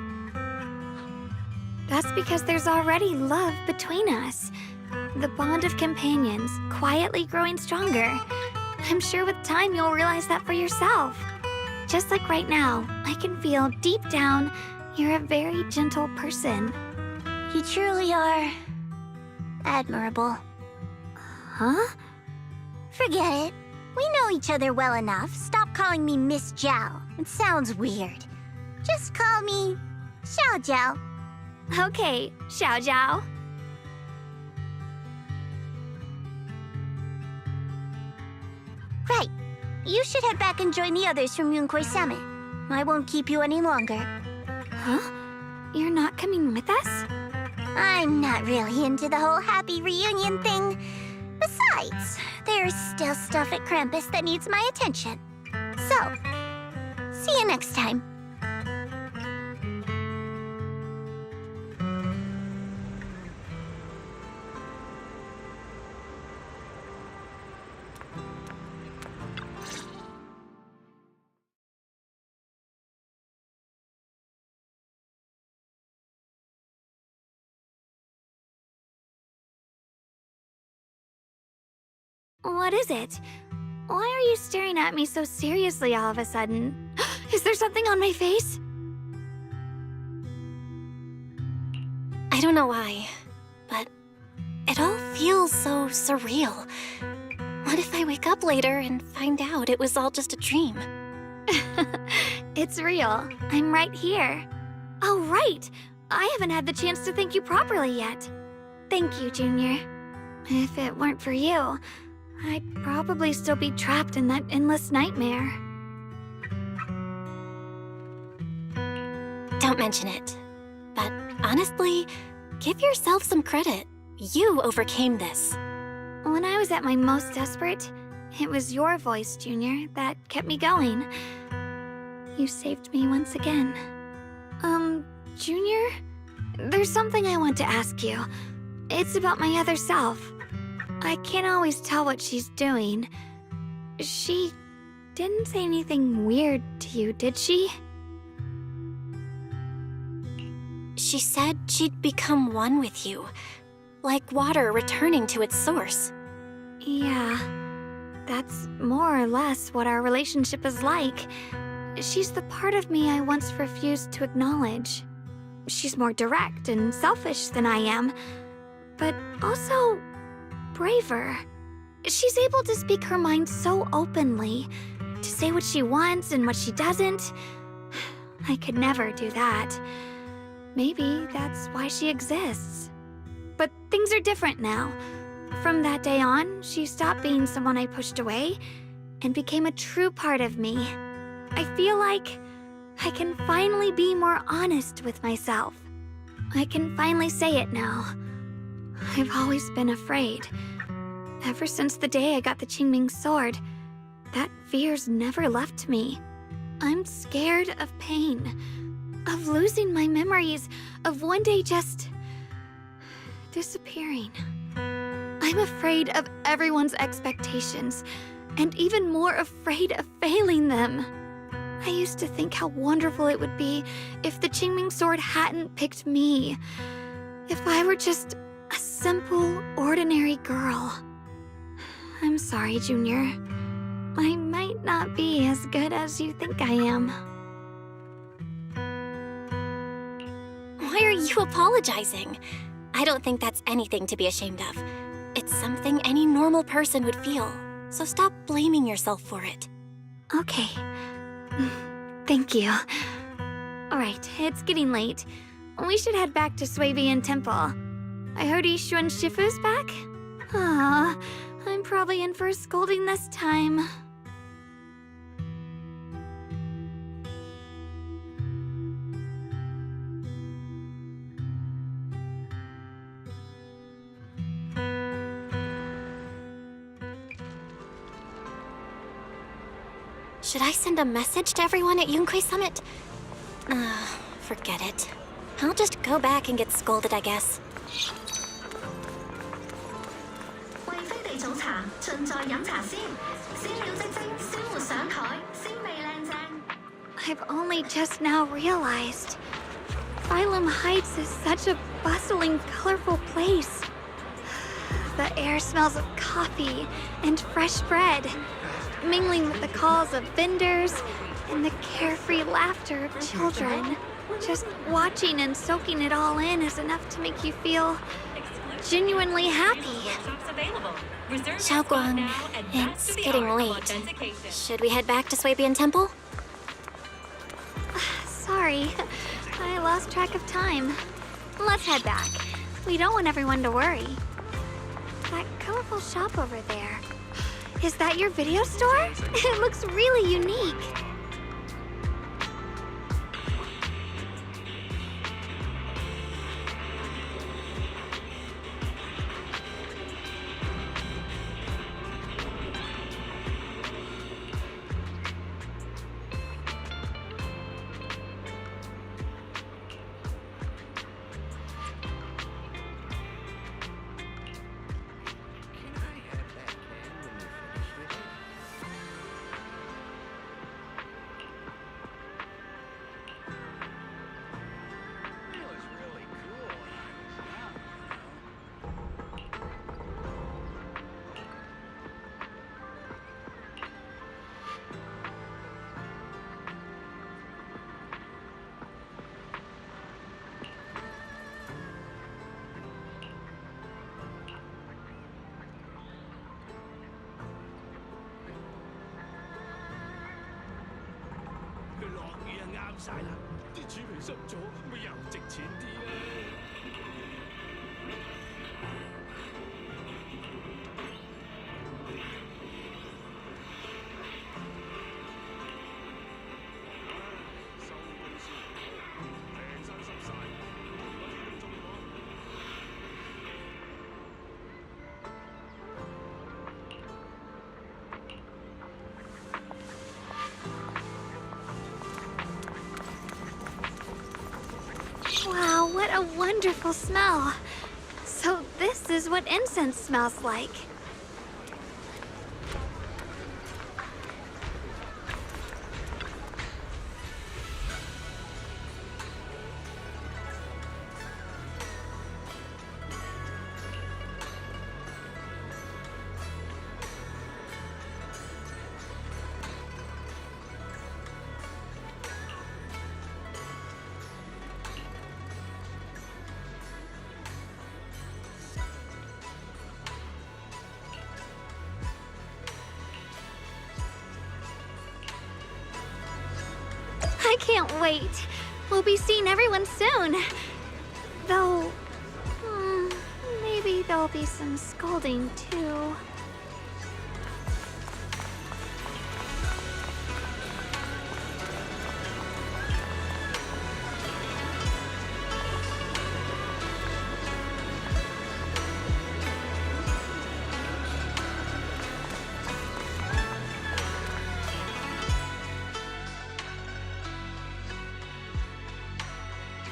Speaker 1: That's because there's already love between us. The bond of companions, quietly growing stronger. I'm sure with time you'll realize that for yourself. Just like right now, I can feel deep down you're a very gentle person.
Speaker 7: You truly are admirable.
Speaker 1: Huh?
Speaker 7: Forget it. We know each other well enough. Stop calling me Miss Zhao. It sounds weird. Just call me Xiao Zhao.
Speaker 1: Okay, Xiao Zhao.
Speaker 7: Right. You should head back and join the others from Yunhui Summit. I won't keep you any longer.
Speaker 1: Huh? You're not coming with us?
Speaker 7: I'm not really into the whole happy reunion thing. Besides, there's still stuff at Krampus that needs my attention. So, see you next time.
Speaker 1: What is it? Why are you staring at me so seriously all of a sudden? Is there something on my face?
Speaker 2: I don't know why, but it all feels so surreal. What if I wake up later and find out it was all just a dream?
Speaker 1: It's real. I'm right here. Oh, right! I haven't had the chance to thank you properly yet. Thank you, Junior. If it weren't for you, I'd probably still be trapped in that endless nightmare.
Speaker 2: Don't mention it. But honestly, give yourself some credit. You overcame this.
Speaker 1: When I was at my most desperate, it was your voice, Junior, that kept me going. You saved me once again. Junior? There's something I want to ask you. It's about my other self. I can't always tell what she's doing. She didn't say anything weird to you, did she?
Speaker 2: She said she'd become one with you, like water returning to its source.
Speaker 1: Yeah, that's more or less what our relationship is like. She's the part of me I once refused to acknowledge. She's more direct and selfish than I am, but also braver. She's able to speak her mind so openly, to say what she wants and what she doesn't. I could never do that. Maybe that's why she exists. But things are different now. From that day on, she stopped being someone I pushed away and became a true part of me. I feel like I can finally be more honest with myself. I can finally say it now. I've always been afraid. Ever since the day I got the Qingming sword, that fear's never left me. I'm scared of pain, of losing my memories, of one day just disappearing. I'm afraid of everyone's expectations, and even more afraid of failing them. I used to think how wonderful it would be if the Qingming sword hadn't picked me. If I were just a simple, ordinary girl. I'm sorry, Junior. I might not be as good as you think I am.
Speaker 2: Why are you apologizing? I don't think that's anything to be ashamed of. It's something any normal person would feel, so stop blaming yourself for it.
Speaker 1: Okay. Thank you. Alright, it's getting late. We should head back to Suivian Temple. I heard Yishuan Shifu's back? Ah, I'm probably in for a scolding this time.
Speaker 2: Should I send a message to everyone at Yunhui Summit? Forget it. I'll just go back and get scolded, I guess.
Speaker 1: I've only just now realized. Phylum Heights is such a bustling, colorful place. The air smells of coffee and fresh bread. mingling with the calls of vendors and the carefree laughter of children. Just watching and soaking it all in is enough to make you feel genuinely happy.
Speaker 2: Xiaoguang, it's getting late. Should we head back to Swabian Temple?
Speaker 1: Sorry, I lost track of time. Let's head back. We don't want everyone to worry. That colorful shop over there. Is that your video store? It looks really unique. Wow, what a wonderful smell. So this is what incense smells like. I can't wait. We'll be seeing everyone soon. Though, maybe there'll be some scolding too.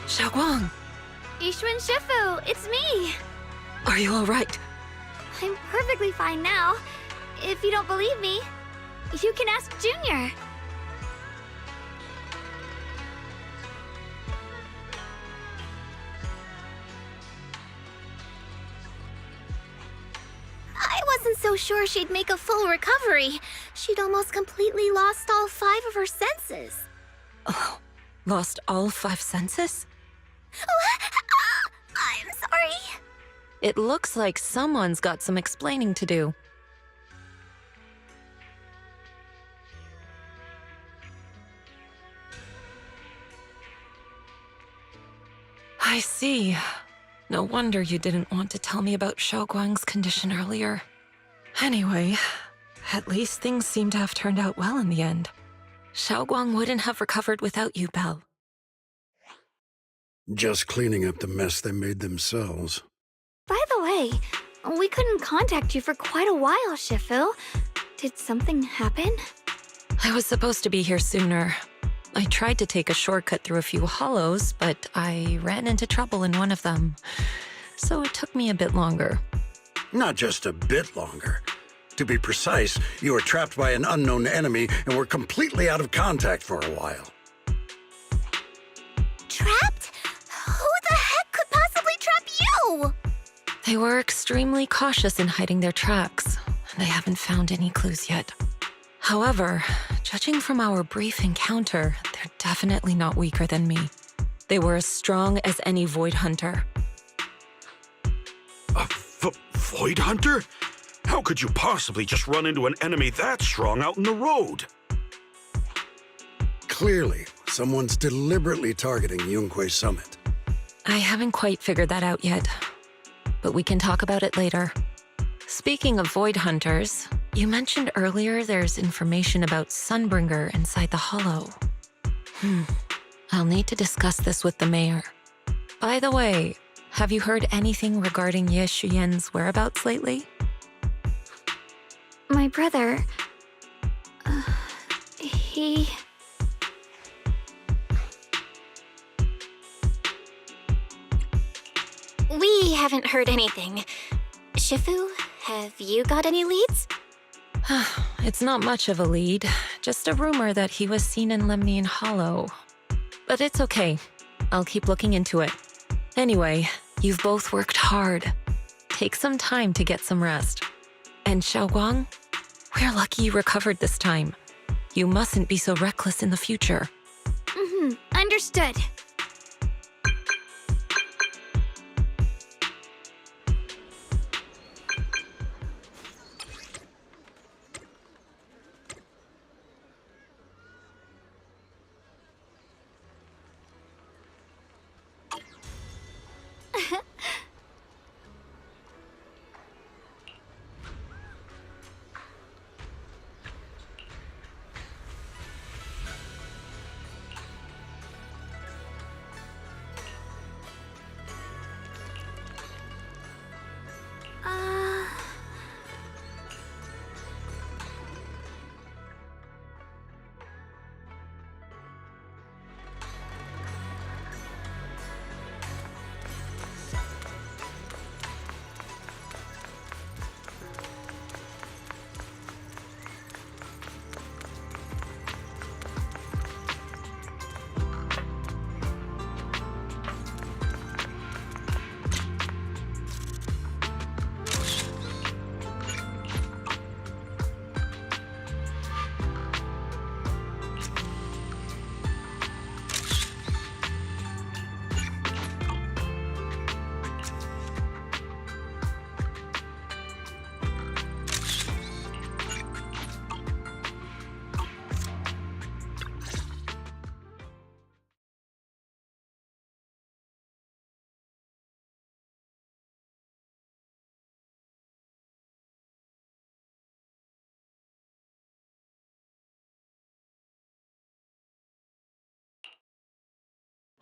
Speaker 14: Xiaoguang,
Speaker 1: Yixuan Shifu, it's me.
Speaker 14: are you all right?
Speaker 1: I'm perfectly fine now. If you don't believe me, you can ask Junior. I wasn't so sure she'd make a full recovery. She'd almost completely lost all 5 of her senses.
Speaker 14: Oh, lost all 5 senses?
Speaker 1: I'm sorry.
Speaker 14: It looks like someone's got some explaining to do. I see. No wonder you didn't want to tell me about Xiaoguang's condition earlier. Anyway, at least things seem to have turned out well in the end. Xiaoguang wouldn't have recovered without you, Belle.
Speaker 4: Just cleaning up the mess they made themselves.
Speaker 1: By the way, we couldn't contact you for quite a while, Shifu. Did something happen?
Speaker 14: I was supposed to be here sooner. I tried to take a shortcut through a few hollows, but I ran into trouble in one of them. So it took me a bit longer.
Speaker 4: Not just a bit longer. To be precise, you were trapped by an unknown enemy and were completely out of contact for a while.
Speaker 1: Trapped? Who the heck could possibly trap you?
Speaker 14: They were extremely cautious in hiding their tracks, and I haven't found any clues yet. However, judging from our brief encounter, they're definitely not weaker than me. They were as strong as any Void Hunter.
Speaker 3: A Void Hunter? How could you possibly just run into an enemy that strong out in the road?
Speaker 4: Clearly, someone's deliberately targeting Yunquei Summit.
Speaker 14: I haven't quite figured that out yet, but we can talk about it later. Speaking of Void Hunters, you mentioned earlier there's information about Sunbringer inside the Hollow. I'll need to discuss this with the mayor. By the way, have you heard anything regarding Ye Shuyen's whereabouts lately?
Speaker 1: My brother... he...
Speaker 2: We haven't heard anything. Shifu, have you got any leads?
Speaker 14: It's not much of a lead, just a rumor that he was seen in Lemnian Hollow. But it's okay. I'll keep looking into it. Anyway, you've both worked hard. Take some time to get some rest. And Xiaoguang, we're lucky you recovered this time. You mustn't be so reckless in the future.
Speaker 1: Understood.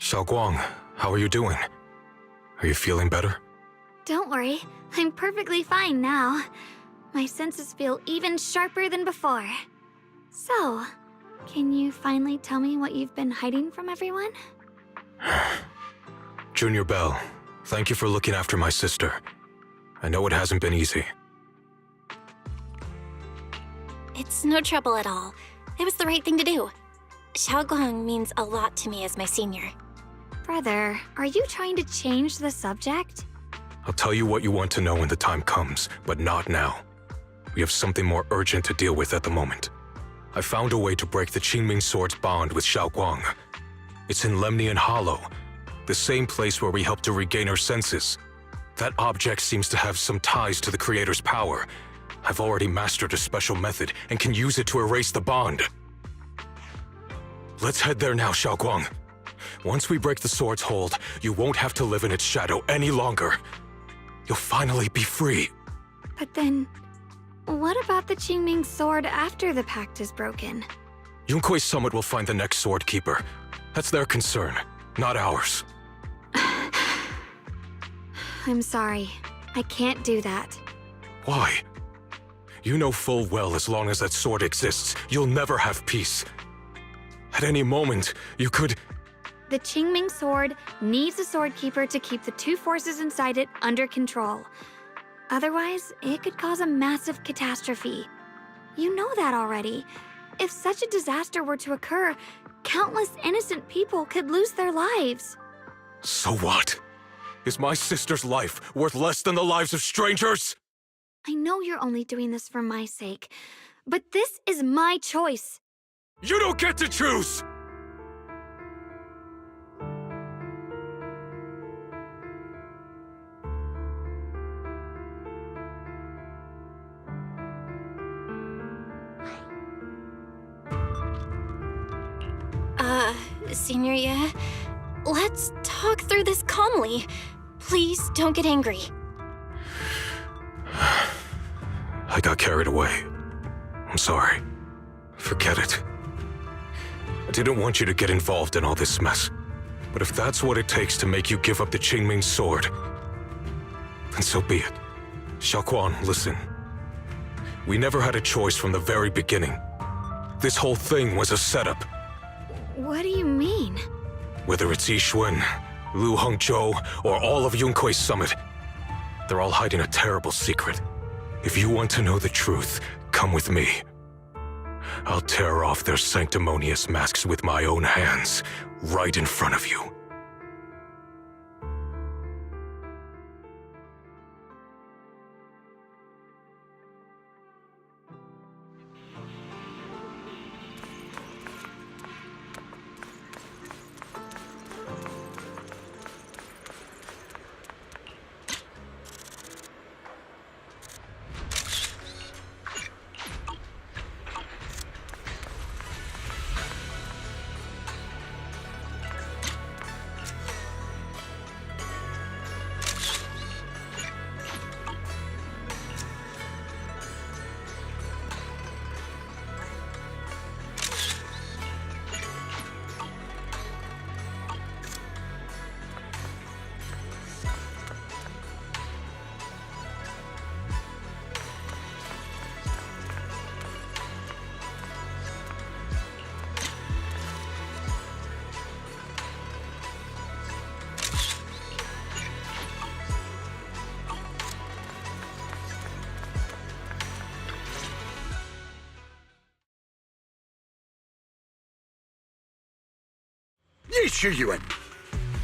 Speaker 5: Xiaoguang, how are you doing? Are you feeling better?
Speaker 1: Don't worry, I'm perfectly fine now. My senses feel even sharper than before. So, can you finally tell me what you've been hiding from everyone?
Speaker 5: Junior Bell, thank you for looking after my sister. I know it hasn't been easy.
Speaker 2: It's no trouble at all. It was the right thing to do. Xiaoguang means a lot to me as my senior.
Speaker 1: Brother, are you trying to change the subject?
Speaker 5: I'll tell you what you want to know when the time comes, but not now. We have something more urgent to deal with at the moment. I found a way to break the Qingming Sword's bond with Xiaoguang. It's in Lemnian Hollow, the same place where we helped to regain her senses. That object seems to have some ties to the Creator's power. I've already mastered a special method and can use it to erase the bond. Let's head there now, Xiaoguang. Once we break the sword's hold, you won't have to live in its shadow any longer. You'll finally be free.
Speaker 1: But then, what about the Qingming Sword after the pact is broken?
Speaker 5: Yunquei Summit will find the next Sword Keeper. That's their concern, not ours.
Speaker 1: I'm sorry. I can't do that.
Speaker 5: Why? You know full well as long as that sword exists, you'll never have peace. At any moment, you could...
Speaker 1: The Qingming Sword needs a Sword Keeper to keep the two forces inside it under control. Otherwise, it could cause a massive catastrophe. You know that already. If such a disaster were to occur, countless innocent people could lose their lives.
Speaker 5: So what? Is my sister's life worth less than the lives of strangers?
Speaker 1: I know you're only doing this for my sake,
Speaker 15: But this is my choice.
Speaker 5: You don't get to choose!
Speaker 2: Senior Ye, let's talk through this calmly. Please don't get angry.
Speaker 5: I got carried away. I'm sorry. Forget it. I didn't want you to get involved in all this mess. But if that's what it takes to make you give up the Qingming sword, then so be it. Xiaoguang, listen. We never had a choice from the very beginning. This whole thing was a setup.
Speaker 15: What do you mean?
Speaker 5: Whether it's Yixuan, Lu Hongzhou, or all of Yunkui's summit, they're all hiding a terrible secret. If you want to know the truth, come with me. I'll tear off their sanctimonious masks with my own hands, right in front of you.
Speaker 4: Yixuan,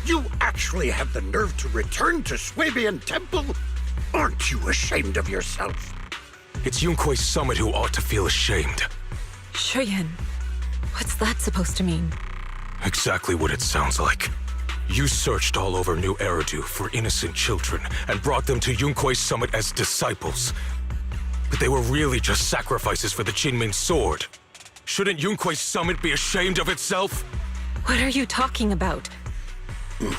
Speaker 4: you actually have the nerve to return to Swabian Temple? Aren't you ashamed of yourself?
Speaker 5: It's Yunkui's summit who ought to feel ashamed.
Speaker 14: Shuyan, what's that supposed to mean?
Speaker 5: Exactly what it sounds like. You searched all over New Eridu for innocent children and brought them to Yunkui's summit as disciples. But they were really just sacrifices for the Qingming sword. Shouldn't Yunkui's summit be ashamed of itself?
Speaker 14: What are you talking about?
Speaker 5: You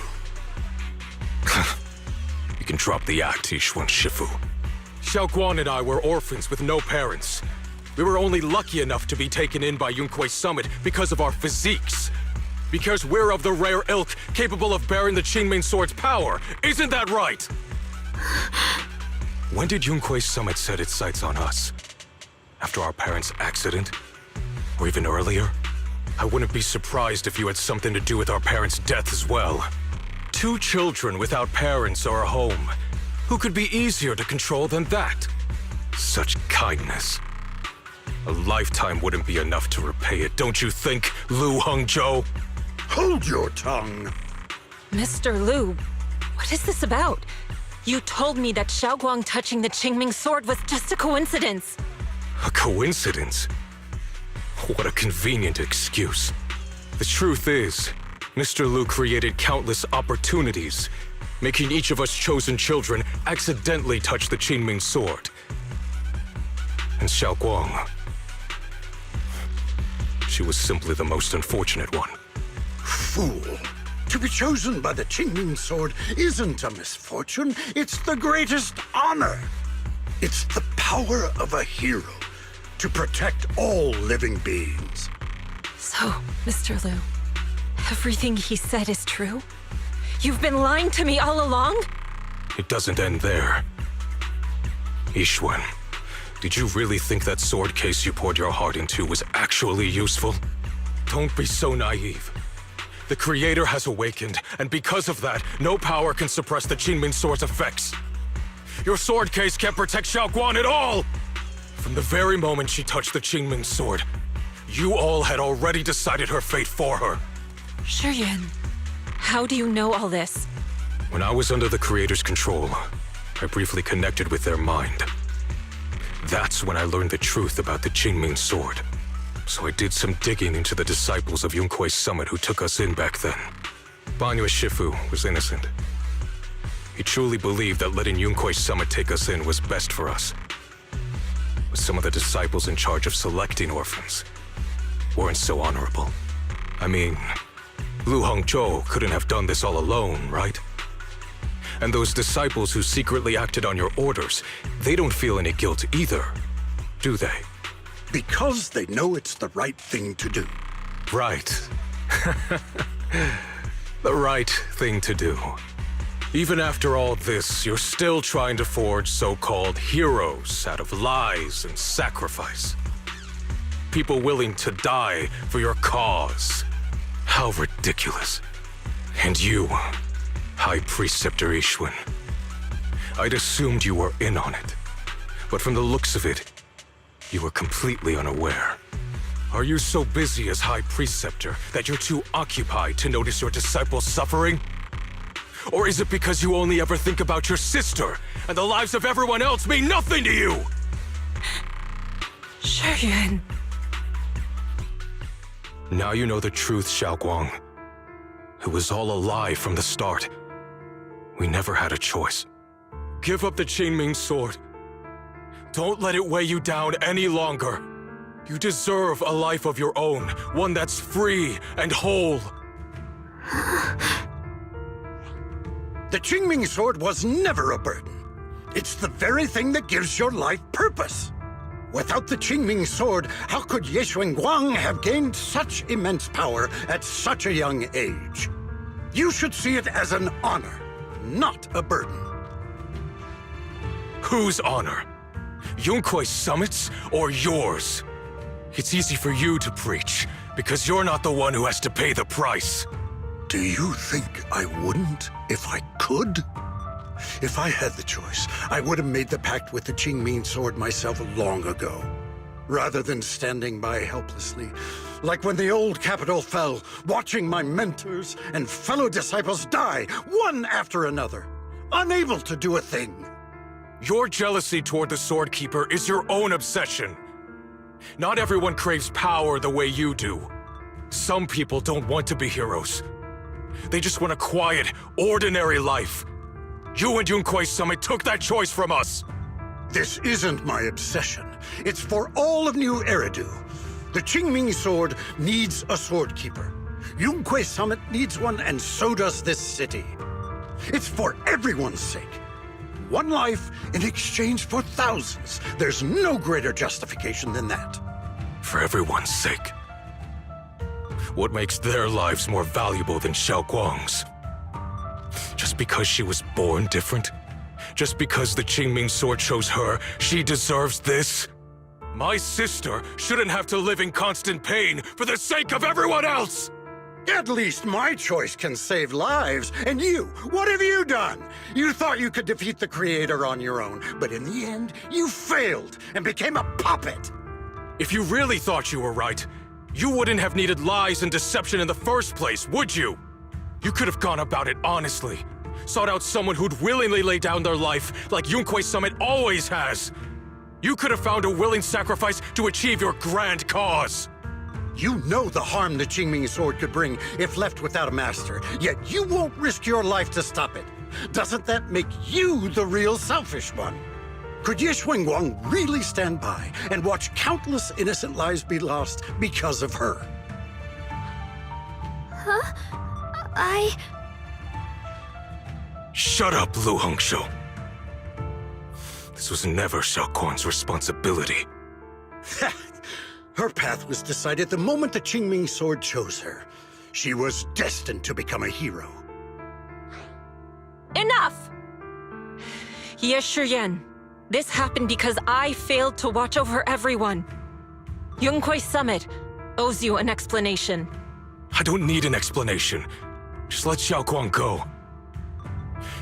Speaker 5: can drop the act, Yixuan Shifu. Xiaoguang and I were orphans with no parents. We were only lucky enough to be taken in by Yunkui's summit because of our physiques. Because we're of the rare ilk capable of bearing the Qingming sword's power. Isn't that right? When did Yunkui's summit set its sights on us? After our parents' accident? Or even earlier? I wouldn't be surprised if you had something to do with our parents' death as well. 2 children without parents or a home. Who could be easier to control than that? Such kindness. A lifetime wouldn't be enough to repay it, don't you think, Lu Hongzhou?
Speaker 4: Hold your tongue.
Speaker 14: Mr. Lu, what is this about? You told me that Xiaoguang touching the Qingming sword was just a coincidence.
Speaker 5: A coincidence? What a convenient excuse. The truth is, Mr. Lu created countless opportunities, making each of us chosen children accidentally touch the Qingming sword. And Xiaoguang, she was simply the most unfortunate one.
Speaker 4: Fool. To be chosen by the Qingming sword isn't a misfortune, it's the greatest honor. It's the power of a hero to protect all living beings.
Speaker 14: So, Mr. Lu, everything he said is true? You've been lying to me all along?
Speaker 5: It doesn't end there. Yixuan, did you really think that sword case you poured your heart into was actually useful? Don't be so naive. The Creator has awakened, and because of that, no power can suppress the Qingming sword's effects. Your sword case can't protect Xiaoguang at all! From the very moment she touched the Qingming sword, you all had already decided her fate for her.
Speaker 14: Shuyan, how do you know all this?
Speaker 5: When I was under the Creator's control, I briefly connected with their mind. That's when I learned the truth about the Qingming sword. So I did some digging into the disciples of Yunkui's summit who took us in back then. Banyue Shifu was innocent. He truly believed that letting Yunkui's summit take us in was best for us. But some of the disciples in charge of selecting orphans weren't so honorable. I mean, Lu Hongzhou couldn't have done this all alone, right? And those disciples who secretly acted on your orders, they don't feel any guilt either, do they?
Speaker 4: Because they know it's the right thing to do.
Speaker 5: Right. The right thing to do. Even after all this, you're still trying to forge so-called heroes out of lies and sacrifice. People willing to die for your cause. How ridiculous. And you, High Preceptor Ishun. I'd assumed you were in on it. But from the looks of it, you were completely unaware. Are you so busy as High Preceptor that you're too occupied to notice your disciples suffering? Or is it because you only ever think about your sister, and the lives of everyone else mean nothing to you?
Speaker 14: Shuyan.
Speaker 5: Now you know the truth, Xiaoguang. It was all a lie from the start. We never had a choice. Give up the Qingming sword. Don't let it weigh you down any longer. You deserve a life of your own, one that's free and whole.
Speaker 4: The Qingming sword was never a burden. It's the very thing that gives your life purpose. Without the Qingming sword, how could Ye Guang have gained such immense power at such a young age? You should see it as an honor, not a burden.
Speaker 5: Whose honor? Yunkui's summit's or yours? It's easy for you to preach, because you're not the one who has to pay the price.
Speaker 4: Do you think I wouldn't if I could? If I had the choice, I would have made the pact with the Qingming sword myself long ago, rather than standing by helplessly, like when the old capital fell, watching my mentors and fellow disciples die, one after another, unable to do a thing.
Speaker 5: Your jealousy toward the Sword Keeper is your own obsession. Not everyone craves power the way you do. Some people don't want to be heroes. They just want a quiet, ordinary life. You and Yunkui's summit took that choice from us.
Speaker 4: This isn't my obsession. It's for all of New Eridu. The Qingming sword needs a sword keeper. Yunkui's summit needs one, and so does this city. It's for everyone's sake. One life in exchange for thousands. There's no greater justification than that.
Speaker 5: For everyone's sake. What makes their lives more valuable than Xiaoguang's? Just because she was born different? Just because the Qingming sword chose her, she deserves this? My sister shouldn't have to live in constant pain for the sake of everyone else!
Speaker 4: At least my choice can save lives. And you, what have you done? You thought you could defeat the Creator on your own, but in the end, you failed and became a puppet.
Speaker 5: If you really thought you were right, you wouldn't have needed lies and deception in the first place, would you? You could have gone about it honestly. Sought out someone who'd willingly lay down their life like Yunkui's summit always has. You could have found a willing sacrifice to achieve your grand cause.
Speaker 4: You know the harm the Qingming sword could bring if left without a master, yet you won't risk your life to stop it. Doesn't that make you the real selfish one? Could Ye Guang really stand by and watch countless innocent lives be lost because of her?
Speaker 1: Huh?
Speaker 5: Shut up, Lu Hongzhou. This was never Xiaoguang's responsibility.
Speaker 4: Her path was decided the moment the Qingming sword chose her. She was destined to become a hero.
Speaker 14: Enough! Ye Shiyan, this happened because I failed to watch over everyone. Yunkui's summit owes you an explanation.
Speaker 5: I don't need an explanation. Just let Xiaoguang go.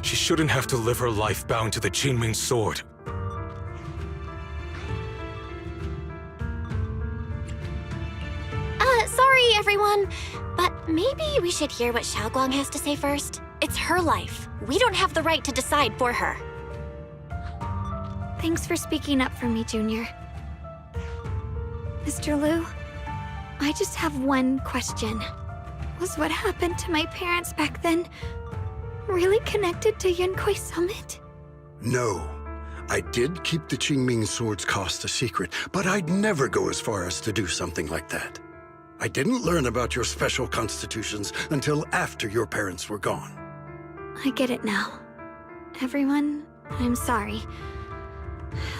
Speaker 5: She shouldn't have to live her life bound to the Qingming sword.
Speaker 2: Sorry, everyone, but maybe we should hear what Xiaoguang has to say first. It's her life. We don't have the right to decide for her.
Speaker 15: Thanks for speaking up for me, Junior. Mr. Liu, I just have one question. Was what happened to my parents back then really connected to Yunquei Summit?
Speaker 4: No. I did keep the Qingming Sword's cost a secret, but I'd never go as far as to do something like that. I didn't learn about your special constitutions until after your parents were gone.
Speaker 15: I get it now. Everyone, I'm sorry.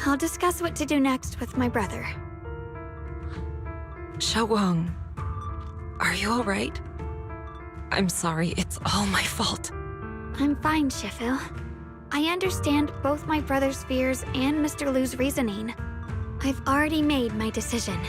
Speaker 15: I'll discuss what to do next with my brother.
Speaker 14: Xiaoguang, are you alright? I'm sorry, it's all my fault.
Speaker 15: I'm fine, Shifu. I understand both my brother's fears and Mr. Liu's reasoning. I've already made my decision.